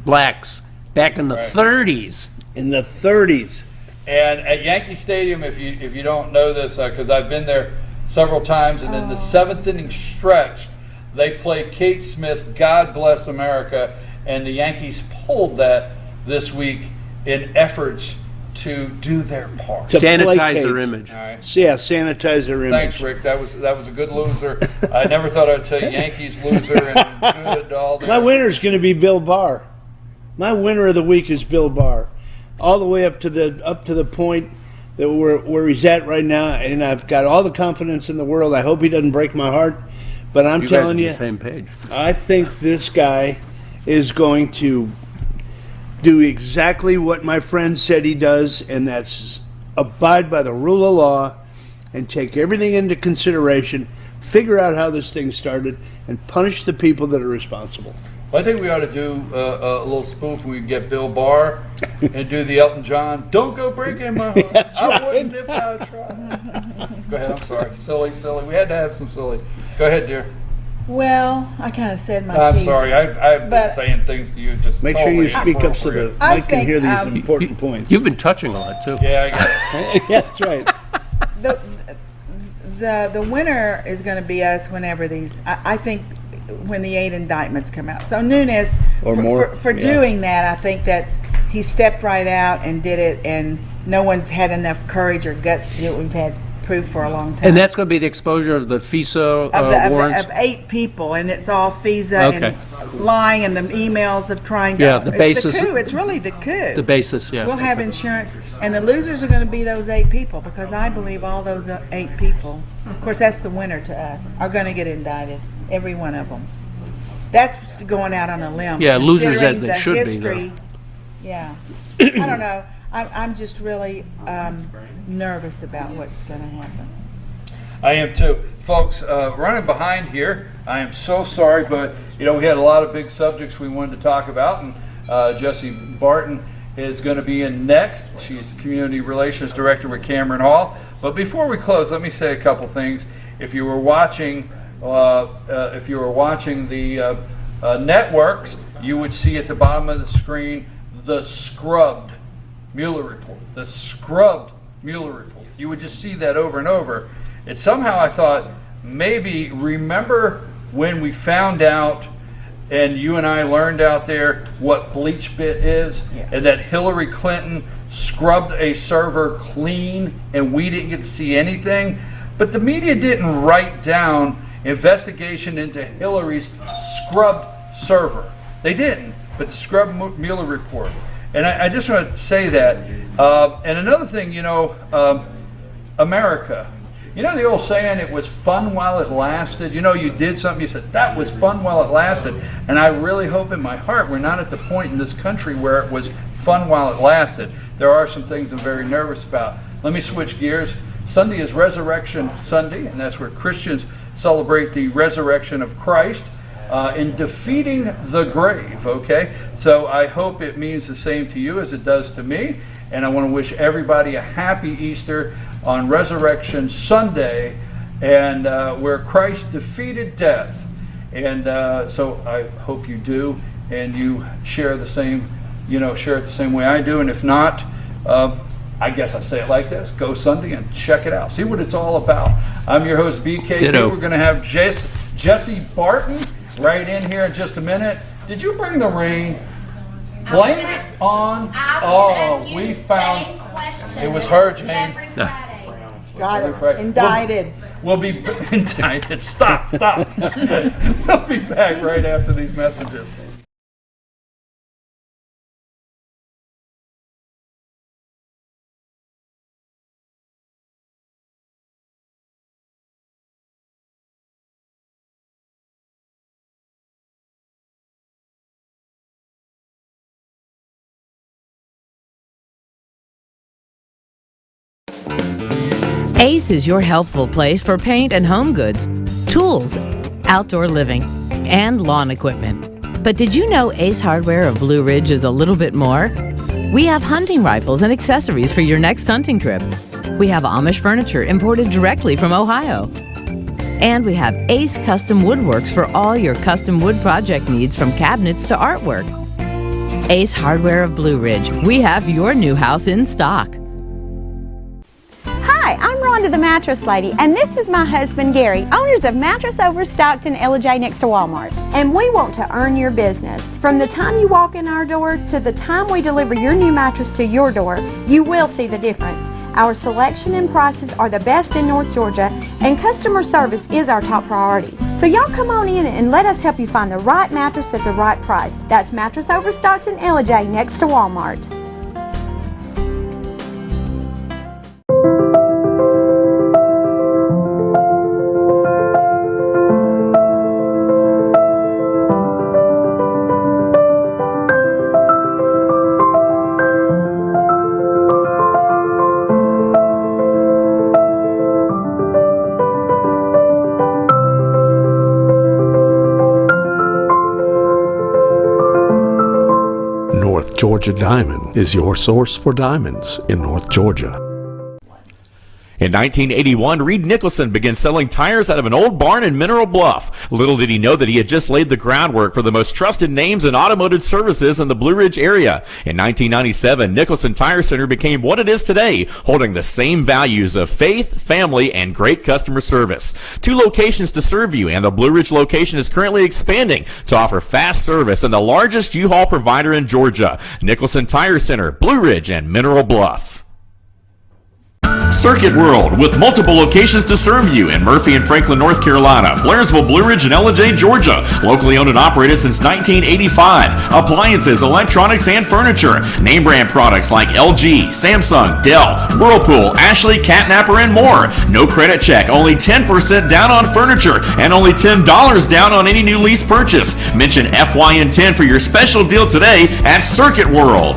blacks back in the 30s. In the 30s. And at Yankee Stadium, if you don't know this, because I've been there several times, and in the seventh inning stretch, they play Kate Smith, "God Bless America," and the Yankees pulled that this week in efforts to do their part. To Sanitize placate. their image. All right. So, yeah, sanitize their image. Thanks, Rick. That was a good loser. I never thought I'd say Yankees loser and good all My winner's going to be Bill Barr. My winner of the week is Bill Barr, all the way up to the point that where he's at right now, and I've got all the confidence in the world. I hope he doesn't break my heart, but I'm You guys telling are you, the same page. I think this guy is going to do exactly what my friend said he does, and that's abide by the rule of law and take everything into consideration, figure out how this thing started, and punish the people that are responsible. Well, I think we ought to do a little spoof when we get Bill Barr and do the Elton John, "Don't go breaking my heart." That's I right. wouldn't if I tried. Go ahead, I'm sorry. Silly. We had to have some silly. Go ahead, dear. Well, I kind of said my I'm piece. sorry. I've been But- saying things to you just Make sure totally you speak up so the inappropriate. I mic can hear think, these important points. You've been touching a lot, too. Yeah, I got it. Yeah, that's right. The winner is going to be us whenever these. I think when the 8 indictments come out. So Nunes Or for, more, for yeah. doing that, I think that's he stepped right out and did it, and no one's had enough courage or guts to do what we've had proof for a long time. And that's going to be the exposure of the FISA warrants? Of 8 people, and it's all FISA Okay. and lying and the emails of trying to. Yeah, the basis- It's the coup. It's really the coup. The basis, yeah. We'll have insurance, and the losers are going to be those 8 people because I believe all those 8 people, of course, that's the winner to us, are going to get indicted, every one of them. That's going out on a limb. Yeah, losers as considering they the should be, history. Yeah, I don't know. I'm just really nervous about what's going to happen. I am too. Folks, running behind here. I am so sorry, but we had a lot of big subjects we wanted to talk about, and Jessie Barton is going to be in next. She's Community Relations Director with Cameron Hall. But before we close, let me say a couple things. If you were watching the networks, you would see at the bottom of the screen the scrubbed Mueller report. The scrubbed Mueller report. You would just see that over and over. And somehow I thought, maybe remember when we found out, and you and I learned out there what BleachBit is, and that Hillary Clinton scrubbed a server clean and we didn't get to see anything? But the media didn't write down investigation into Hillary's scrubbed server. They didn't, but the scrubbed Mueller report. And I just want to say that. And another thing, America. You know the old saying, it was fun while it lasted? You did something, you said, that was fun while it lasted. And I really hope in my heart we're not at the point in this country where it was fun while it lasted. There are some things I'm very nervous about. Let me switch gears. Sunday is Resurrection Sunday, and that's where Christians celebrate the resurrection of Christ in defeating the grave, okay? So I hope it means the same to you as it does to me, and I want to wish everybody a happy Easter on Resurrection Sunday, and where Christ defeated death. And so I hope you do, and you share the same, share it the same way I do, and if not, I guess I say it like this: go Sunday and check it out. See what it's all about. I'm your host, BKP. Ditto. We're going to have Jesse Barton right in here in just a minute. Did you bring the rain? Blame it on. We found it was her, Jane. Got it. Indicted. We'll be indicted. Stop. We'll be back right after these messages. Ace is your helpful place for paint and home goods, tools, outdoor living, and lawn equipment. But did you know Ace Hardware of Blue Ridge is a little bit more? We have hunting rifles and accessories for your next hunting trip. We have Amish furniture imported directly from Ohio. And we have Ace Custom Woodworks for all your custom wood project needs, from cabinets to artwork. Ace Hardware of Blue Ridge. We have your new house in stock. Hi, I'm Rhonda the Mattress Lady, and this is my husband Gary, owners of Mattress Overstocked in Ellijay next to Walmart. And we want to earn your business. From the time you walk in our door to the time we deliver your new mattress to your door, you will see the difference. Our selection and prices are the best in North Georgia, and customer service is our top priority. So y'all come on in and let us help you find the right mattress at the right price. That's Mattress Overstocked in Ellijay next to Walmart. North Georgia Diamond is your source for diamonds in North Georgia. In 1981, Reed Nicholson began selling tires out of an old barn in Mineral Bluff. Little did he know that he had just laid the groundwork for the most trusted names in automotive services in the Blue Ridge area. In 1997, Nicholson Tire Center became what it is today, holding the same values of faith, family, and great customer service. 2 locations to serve you, and the Blue Ridge location is currently expanding to offer fast service and the largest U-Haul provider in Georgia. Nicholson Tire Center, Blue Ridge, and Mineral Bluff. Circuit World, with multiple locations to serve you in Murphy and Franklin, North Carolina, Blairsville, Blue Ridge, and Ellijay, Georgia. Locally owned and operated since 1985. Appliances, electronics, and furniture. Name brand products like LG, Samsung, Dell, Whirlpool, Ashley, Catnapper, and more. No credit check, only 10% down on furniture, and only $10 down on any new lease purchase. Mention FYN10 for your special deal today at Circuit World.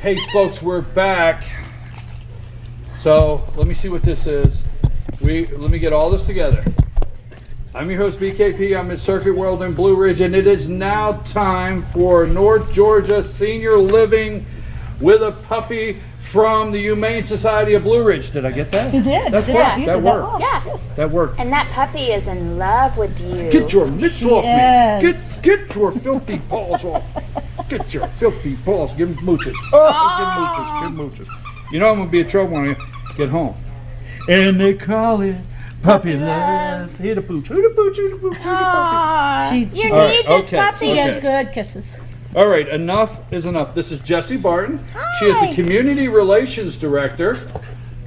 Hey folks, we're back. So let me see what this is. Let me get all this together. I'm your host BKP. I'm at Circuit World in Blue Ridge, and it is now time for North Georgia Senior Living with a puppy from the Humane Society of Blue Ridge. Did I get that? You did. That's Yeah, worked. That worked. Yeah. That worked. And that puppy is in love with you. Get your mitts off Yes. me. Get your filthy paws off. Get your filthy paws. Give him mooches. Oh, give him mooches. You know I'm going to be in trouble when I get home. And they call it puppy love. Hit a pooch. Hit a pooch. Hit a pooch. Hit a puppy. You All right, need this okay, puppy. okay. Yes, good kisses. All right, enough is enough. This is Jessie Barton. She is the Community Relations Director.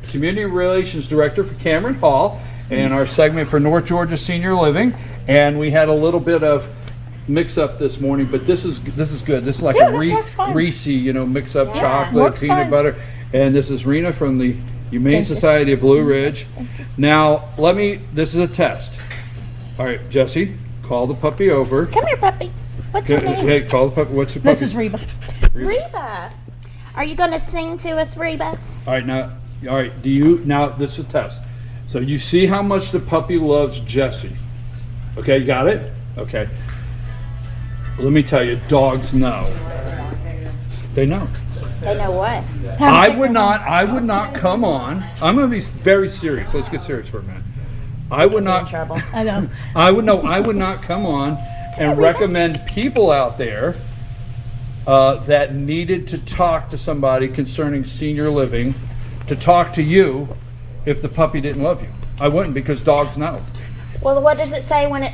Community Relations Director for Cameron Hall and our segment for North Georgia Senior Living. And we had a little bit of mix-up this morning, but this is good. This is like Yeah, a this works fine. Reese, mix-up chocolate, Works peanut fine. butter. And this is Rena from the Humane Thank you. Society of Blue Ridge. Now, this is a test. All right, Jessie, call the puppy over. Come here, puppy. What's her name? Hey, call the puppy. What's the puppy? This is Reba. Reba. Are you going to sing to us, Reba? All right, now this is a test. So you see how much the puppy loves Jessie. Okay, you got it? Okay. Let me tell you, dogs know. They know. They know what? I would not come on. I'm going to be very serious. Let's get serious for a minute. I would not. Trouble. I know. I would not come on and recommend people out there that needed to talk to somebody concerning senior living to talk to you if the puppy didn't love you. I wouldn't, because dogs know. Well, what does it say when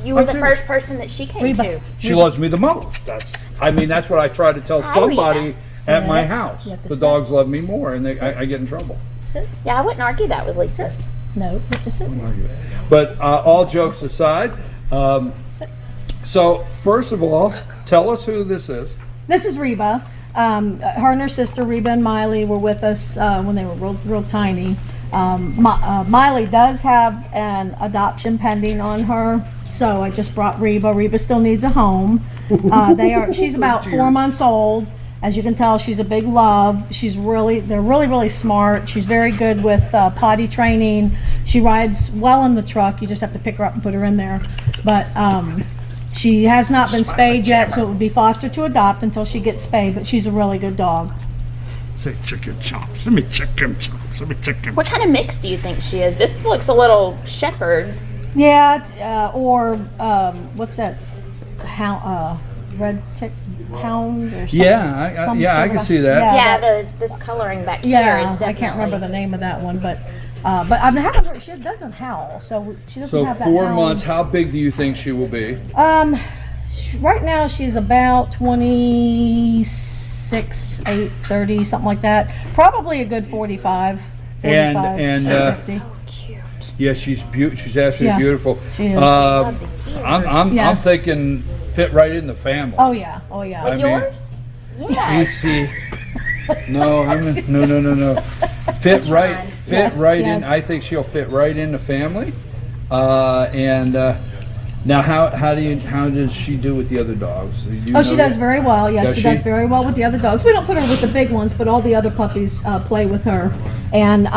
you were I'm the serious. first person that she came Reba. to? She loves me the most. That's what I try to tell Hi, somebody Rita. at my Sit. house. You have to The sit. dogs love me more, and I get in trouble. Sit. Yeah, I wouldn't argue that with Lisa. No, you have to sit. But all jokes aside, so first of all, tell us who this is. This is Reba. Her and her sister Reba and Miley were with us when they were real tiny. Miley does have an adoption pending on her, so I just brought Reba. Reba still needs a home. She's about 4 months old. As you can tell, she's a big love. They're really smart. She's very good with potty training. She rides well in the truck. You just have to pick her up and put her in there. But she has not been spayed yet, so it would be foster to adopt until she gets spayed. But she's a really good dog. Say chicken chops. Let me chicken chops. Let me chicken. What kind of mix do you think she is? This looks a little shepherd. Yeah, what's that? Red tick hound or something? Yeah, I can see that. Yeah, this coloring back here Yeah, is definitely. I can't remember the name of that one, but I haven't heard. She doesn't howl, so she doesn't So have that 4 howl. months. How big do you think she will be? Right now she's about 26, 8, 30, something like that. Probably a good 45. 45 And 50. yeah, she's beautiful. She's absolutely Yeah, beautiful. she is. I'm Yes. thinking fit right in the family. Oh yeah. With I mean, yours? Yes. Easy. No. Fit right Yes, in. yes. I think she'll fit right in the family. Now, how does she do with the other dogs? She does very well. Yes, Does she she? does very well with the other dogs. We don't put her with the big ones, but all the other puppies play with her. And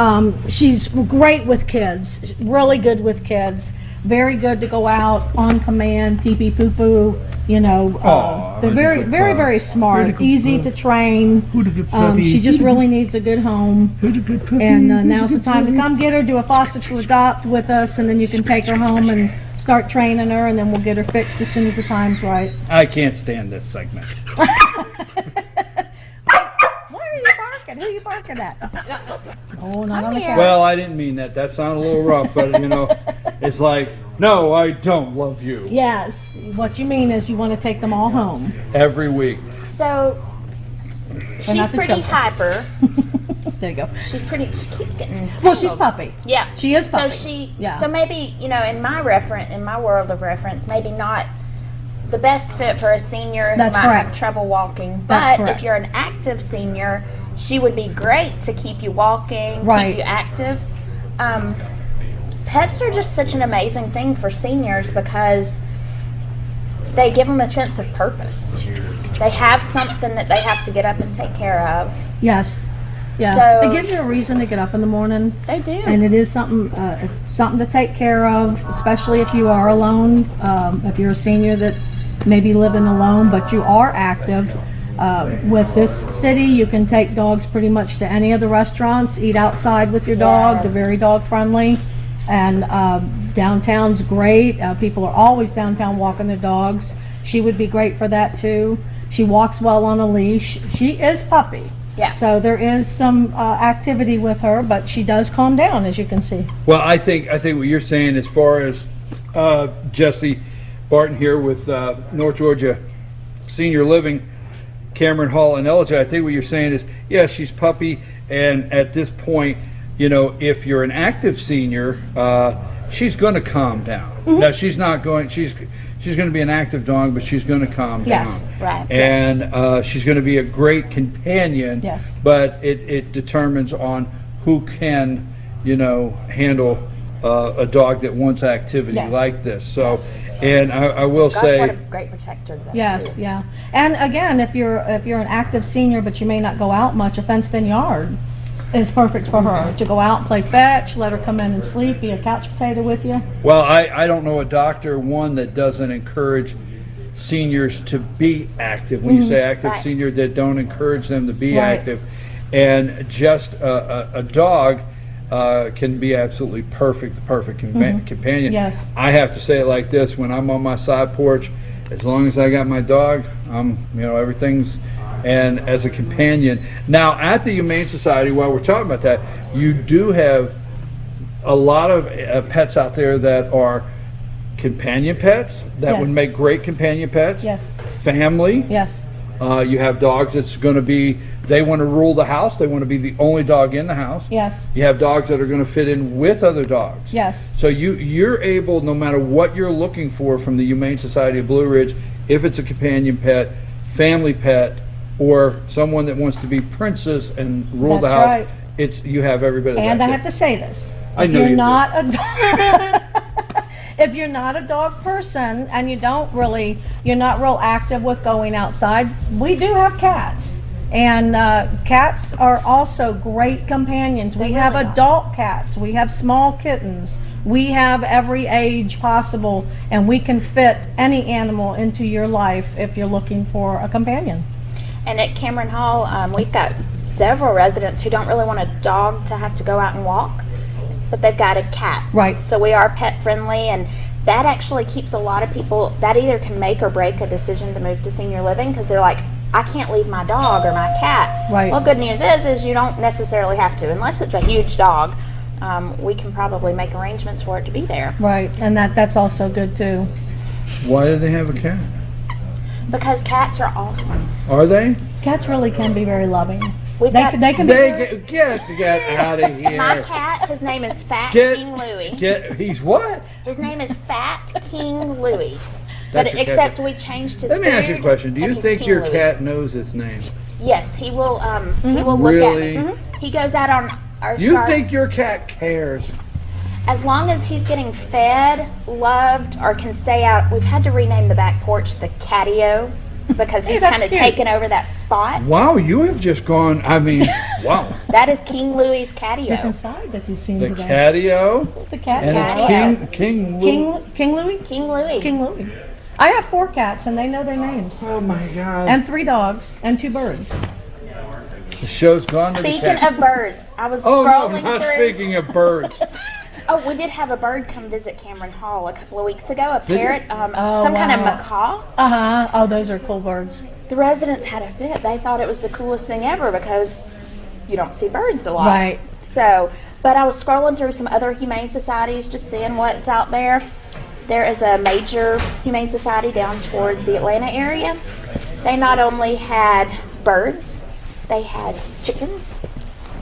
she's great with kids, really good with kids, very good to go out on command, pee-pee, poo-poo. They're very smart, easy to train. She just really needs a good home. And now's the time to come get her, do a foster to adopt with us, and then you can take her home and start training her, and then we'll get her fixed as soon as the time's right. I can't stand this segment. Why are you barking? Who are you barking at? Oh, not on the couch. Well, I didn't mean that. That sounded a little rough, but it's like, no, I don't love you. Yes. What you mean is you want to take them all home. Every week. So she's not to pretty choke her. hyper. There you go. She keeps getting tangled. Well, she's puppy. Yeah. She is puppy. So maybe, in my world of reference, maybe not the best fit for a senior who That's might correct. have trouble walking. That's But correct. if you're an active senior, she would be great to keep you walking, Right. keep you active. Pets are just such an amazing thing for seniors because they give them a sense of purpose. they have something that they have to get up and take care of. Yes. Yeah. So- They give you a reason to get up in the morning. They do. And it is something to take care of, especially if you are alone, if you're a senior that may be living alone, but you are active. With this city, you can take dogs pretty much to any of the restaurants, eat outside with your dog. Yes. They're very dog friendly. And downtown's great. People are always downtown walking their dogs. She would be great for that too. She walks well on a leash. She is puppy. Yeah. So there is some activity with her, but she does calm down, as you can see. Well, I think what you're saying, as far as Jesse Barton here with North Georgia Senior Living, Cameron Hall and LJ, I think what you're saying is, yeah, she's puppy, and at this point, you know, if you're an active senior, she's going to calm down. Mm-hmm. Now, she's not going. She's going to be an active dog, but she's going to calm Yes. down. Right. And she's going to be a great companion. Yes. But it determines on who can, you know, handle a dog that wants activity Yes. like this. So, and I will Gosh, say, what a great protector that Yes, is. yeah. And again, if you're an active senior but you may not go out much, a fenced-in yard is perfect for her to go out and play fetch, let her come in and sleep, be a couch potato with you. well, I don't know a doctor, one, that doesn't encourage seniors to be active. When you say active Right. senior, that don't encourage them to be Right. active. And just a dog can be absolutely perfect, the perfect companion. Yes. I have to say it like this: when I'm on my side porch, as long as I got my dog, everything's. And as a companion. Now, at the Humane Society, while we're talking about that, you do have a lot of pets out there that are companion pets that Yes. would make great companion pets. Yes. Family. Yes. You have dogs that's going to be, they want to rule the house. They want to be the only dog in the house. Yes. You have dogs that are going to fit in with other dogs. Yes. So you're able, no matter what you're looking for from the Humane Society of Blue Ridge, if it's a companion pet, family pet, or someone that wants to be princess and rule the That's house, right. you have every bit of And that. I have to say this. I If know you're you do. not a dog if you're not a dog person and you're not real active with going outside, we do have cats. And cats are also great companions. We have adult cats. We have small kittens. We have every age possible, and we can fit any animal into your life if you're looking for a companion. And at Cameron Hall, we've got several residents who don't really want a dog to have to go out and walk, but they've got a cat. Right. So we are pet friendly, and that actually keeps a lot of people, that either can make or break a decision to move to senior living, because they're like, I can't leave my dog or my cat. Right. Well, good news is you don't necessarily have to, unless it's a huge dog. We can probably make arrangements for it to be there. Right, and that's also good too. Why do they have a cat? Because cats are awesome. Are they? Cats really can be very loving. We've They got- can be very, Get out of here. My cat, his name is Fat Get- King Louie. He's what? His name is Fat King Louie. That's But your cat. except we changed his Let me ask you a food, question. Do and you he's think King your Louie. cat knows its name? Yes, he will. He will look Really? at it. He goes out on our. You our- think your cat cares? As long as he's getting fed, loved, or can stay out. We've had to rename the back porch the catio because Hey, he's that's kind of cute. taken over that spot. Wow, you have just gone. I mean, wow. That is King Louie's catio. different side that you've seen The today. catio. The cat. And cat. it's King Louie. King Louie. King Louie. King Louie. I have 4 cats and they know their names. Oh my God. And 3 dogs and 2 birds. The show's gone to the Speaking cat. of birds, I was Oh no, scrolling not through. speaking of birds. Oh, we did have a bird come visit Cameron Hall a couple of weeks ago. A Did you? parrot, Oh, some kind of wow. macaw. Uh-huh. Oh, those are cool birds. The residents had a fit. They thought it was the coolest thing ever because you don't see birds a lot. Right. So, but I was scrolling through some other humane societies, just seeing what's out there. There is a major humane society down towards the Atlanta area. They not only had birds, they had chickens,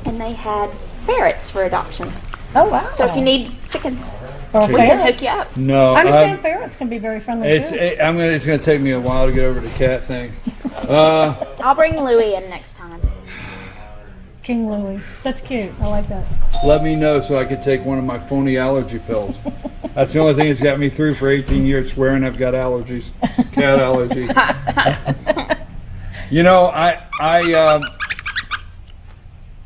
and they had ferrets for adoption. Oh, wow. So if you need chickens, Or a we can ferret. hook you up. No, I understand ferrets can be very friendly It's too. it's going to take me a while to get over the cat thing. I'll bring Louie in next time. King Louie. That's cute. I like that. Let me know so I could take one of my phony allergy pills. That's the only thing that's got me through for 18 years, swearing I've got allergies, cat allergies. You know, I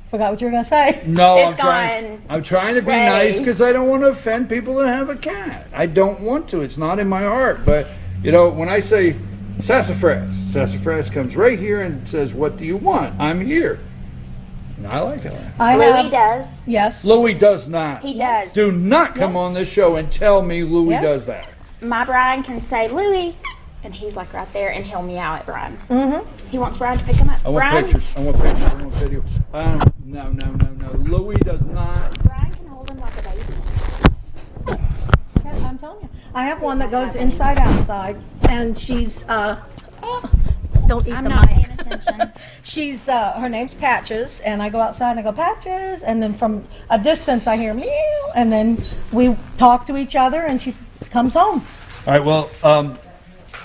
Forgot what you were going to say. no, It's I'm trying to be Ray. nice because I don't want to offend people that have a cat. I don't want to. It's not in my heart. But you know, when I say sassafras comes right here and says, "What do you want?" I'm here. And I like it. Louis does. Yes. Louis does not. He does. Do not come on this show and tell me Louis Yes. does that. My Brian can say Louis, and he's like right there, and he'll meow at Brian. Mm-hmm. He wants Brian to pick him up. I want Brian, pictures. I want pictures. I want video. No. Louis does not. Brian can hold him like a baby. I'm telling you. I have one that goes inside outside, and she's don't eat I'm the not mic. paying attention. She's her name's Patches, and I go outside and I go Patches, and then from a distance I hear meow, and then we talk to each other, and she comes home. All right. Well,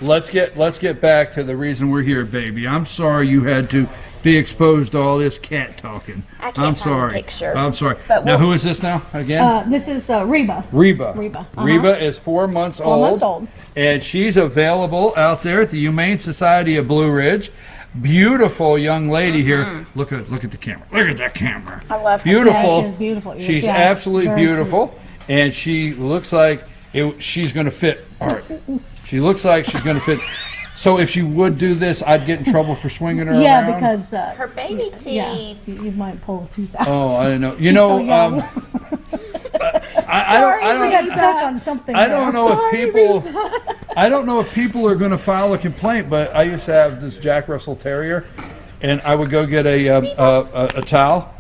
let's get back to the reason we're here, baby. I'm sorry you had to be exposed to all this cat talking. I can't I'm find sorry. a picture. I'm sorry. But Now, we'll- who is this now again? This is Reba. Reba. Reba. Uh-huh. Reba is 4 months 4 old. months old. And she's available out there at the Humane Society of Blue Ridge. Beautiful young lady here. Look at the camera. Look at that camera. I love her. Beautiful. Yeah, she's beautiful. She's Yes, absolutely very beautiful. And she looks like she's going to fit. All right. She looks like she's going to fit. So if she would do this, I'd get in trouble for swinging her Yeah, around? because Her baby teeth. yeah, you might pull a tooth out. Oh, I didn't know. You She's know, so young. I She got stuck on something. I don't there. know if people. I don't know if people are going to file a complaint, but I used to have this Jack Russell Terrier, and I would go get a towel,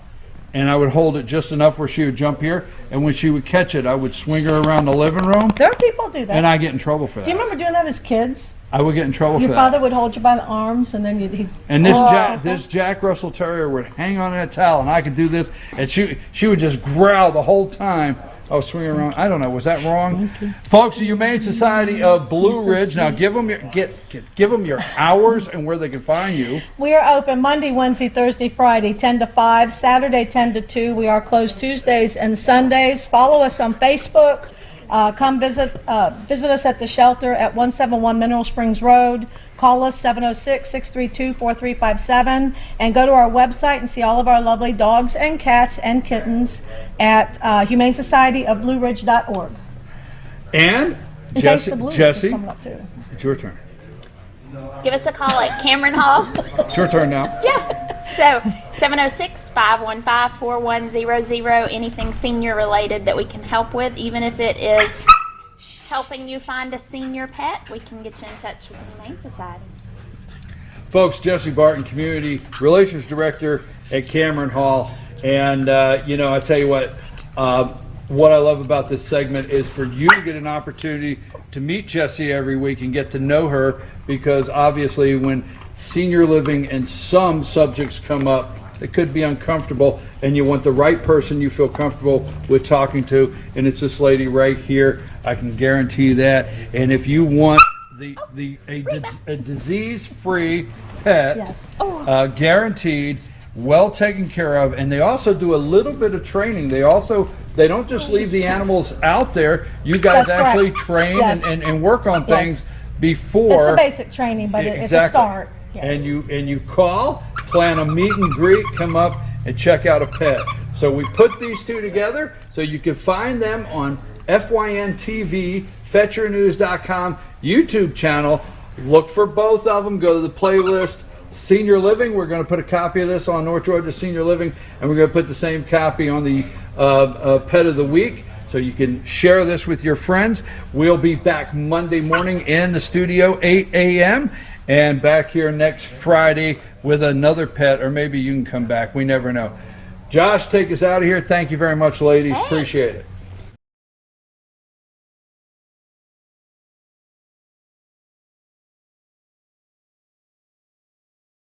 and I would hold it just enough where she would jump here, and when she would catch it, I would swing her around the living room, There are people who do that. and I get in trouble for Do you that. remember doing that as kids? I would get in trouble Your for father that. would hold you by the arms, and then he'd. And this Oh. this Jack Russell Terrier would hang on that towel, and I could do this, and she would just growl the whole time. I was swinging around. I don't know. Was that wrong, folks? The Humane Society of Blue Ridge. Now give them your hours and where they can find you. We are open Monday, Wednesday, Thursday, Friday, 10 to 5, Saturday, 10 to 2. We are closed Tuesdays and Sundays. Follow us on Facebook. Come visit us at the shelter at 171 Mineral Springs Road. Call us 706-632-4357 and go to our website and see all of our lovely dogs and cats and kittens at humanesocietyofblueridge.org. And And Jesse, Taste the Blue is Jesse, coming up too. it's your turn. Give us a call at Cameron Hall. It's your turn now. Yeah. So 706-515-4100. Anything senior related that we can help with, even if it is helping you find a senior pet, we can get you in touch with the Humane Society. Folks, Jesse Barton, Community Relations Director at Cameron Hall. And, I tell you what I love about this segment is for you to get an opportunity to meet Jessie every week and get to know her, because obviously when senior living and some subjects come up that could be uncomfortable, and you want the right person you feel comfortable with talking to, and it's this lady right here. I can guarantee you that. And if you want a disease-free pet, Yes. guaranteed, well taken care of, and they also do a little bit of training. They don't just leave the animals out there. You guys That's correct. actually train Yes. and work on Yes. things before. It's the basic training, but it's a Exactly. start. Yes. And you call, plan a meet and greet, come up and check out a pet. So we put these two together so you can find them on FYN TV, FetcherNews.com, YouTube channel. Look for both of them. Go to the playlist. Senior Living, we're going to put a copy of this on North Georgia Senior Living, and we're going to put the same copy on the Pet of the Week, so you can share this with your friends. We'll be back Monday morning in the studio, 8 a.m., and back here next Friday with another pet, or maybe you can come back. We never know. Josh, take us out of here. Thank you very much, ladies. Thanks. Appreciate it.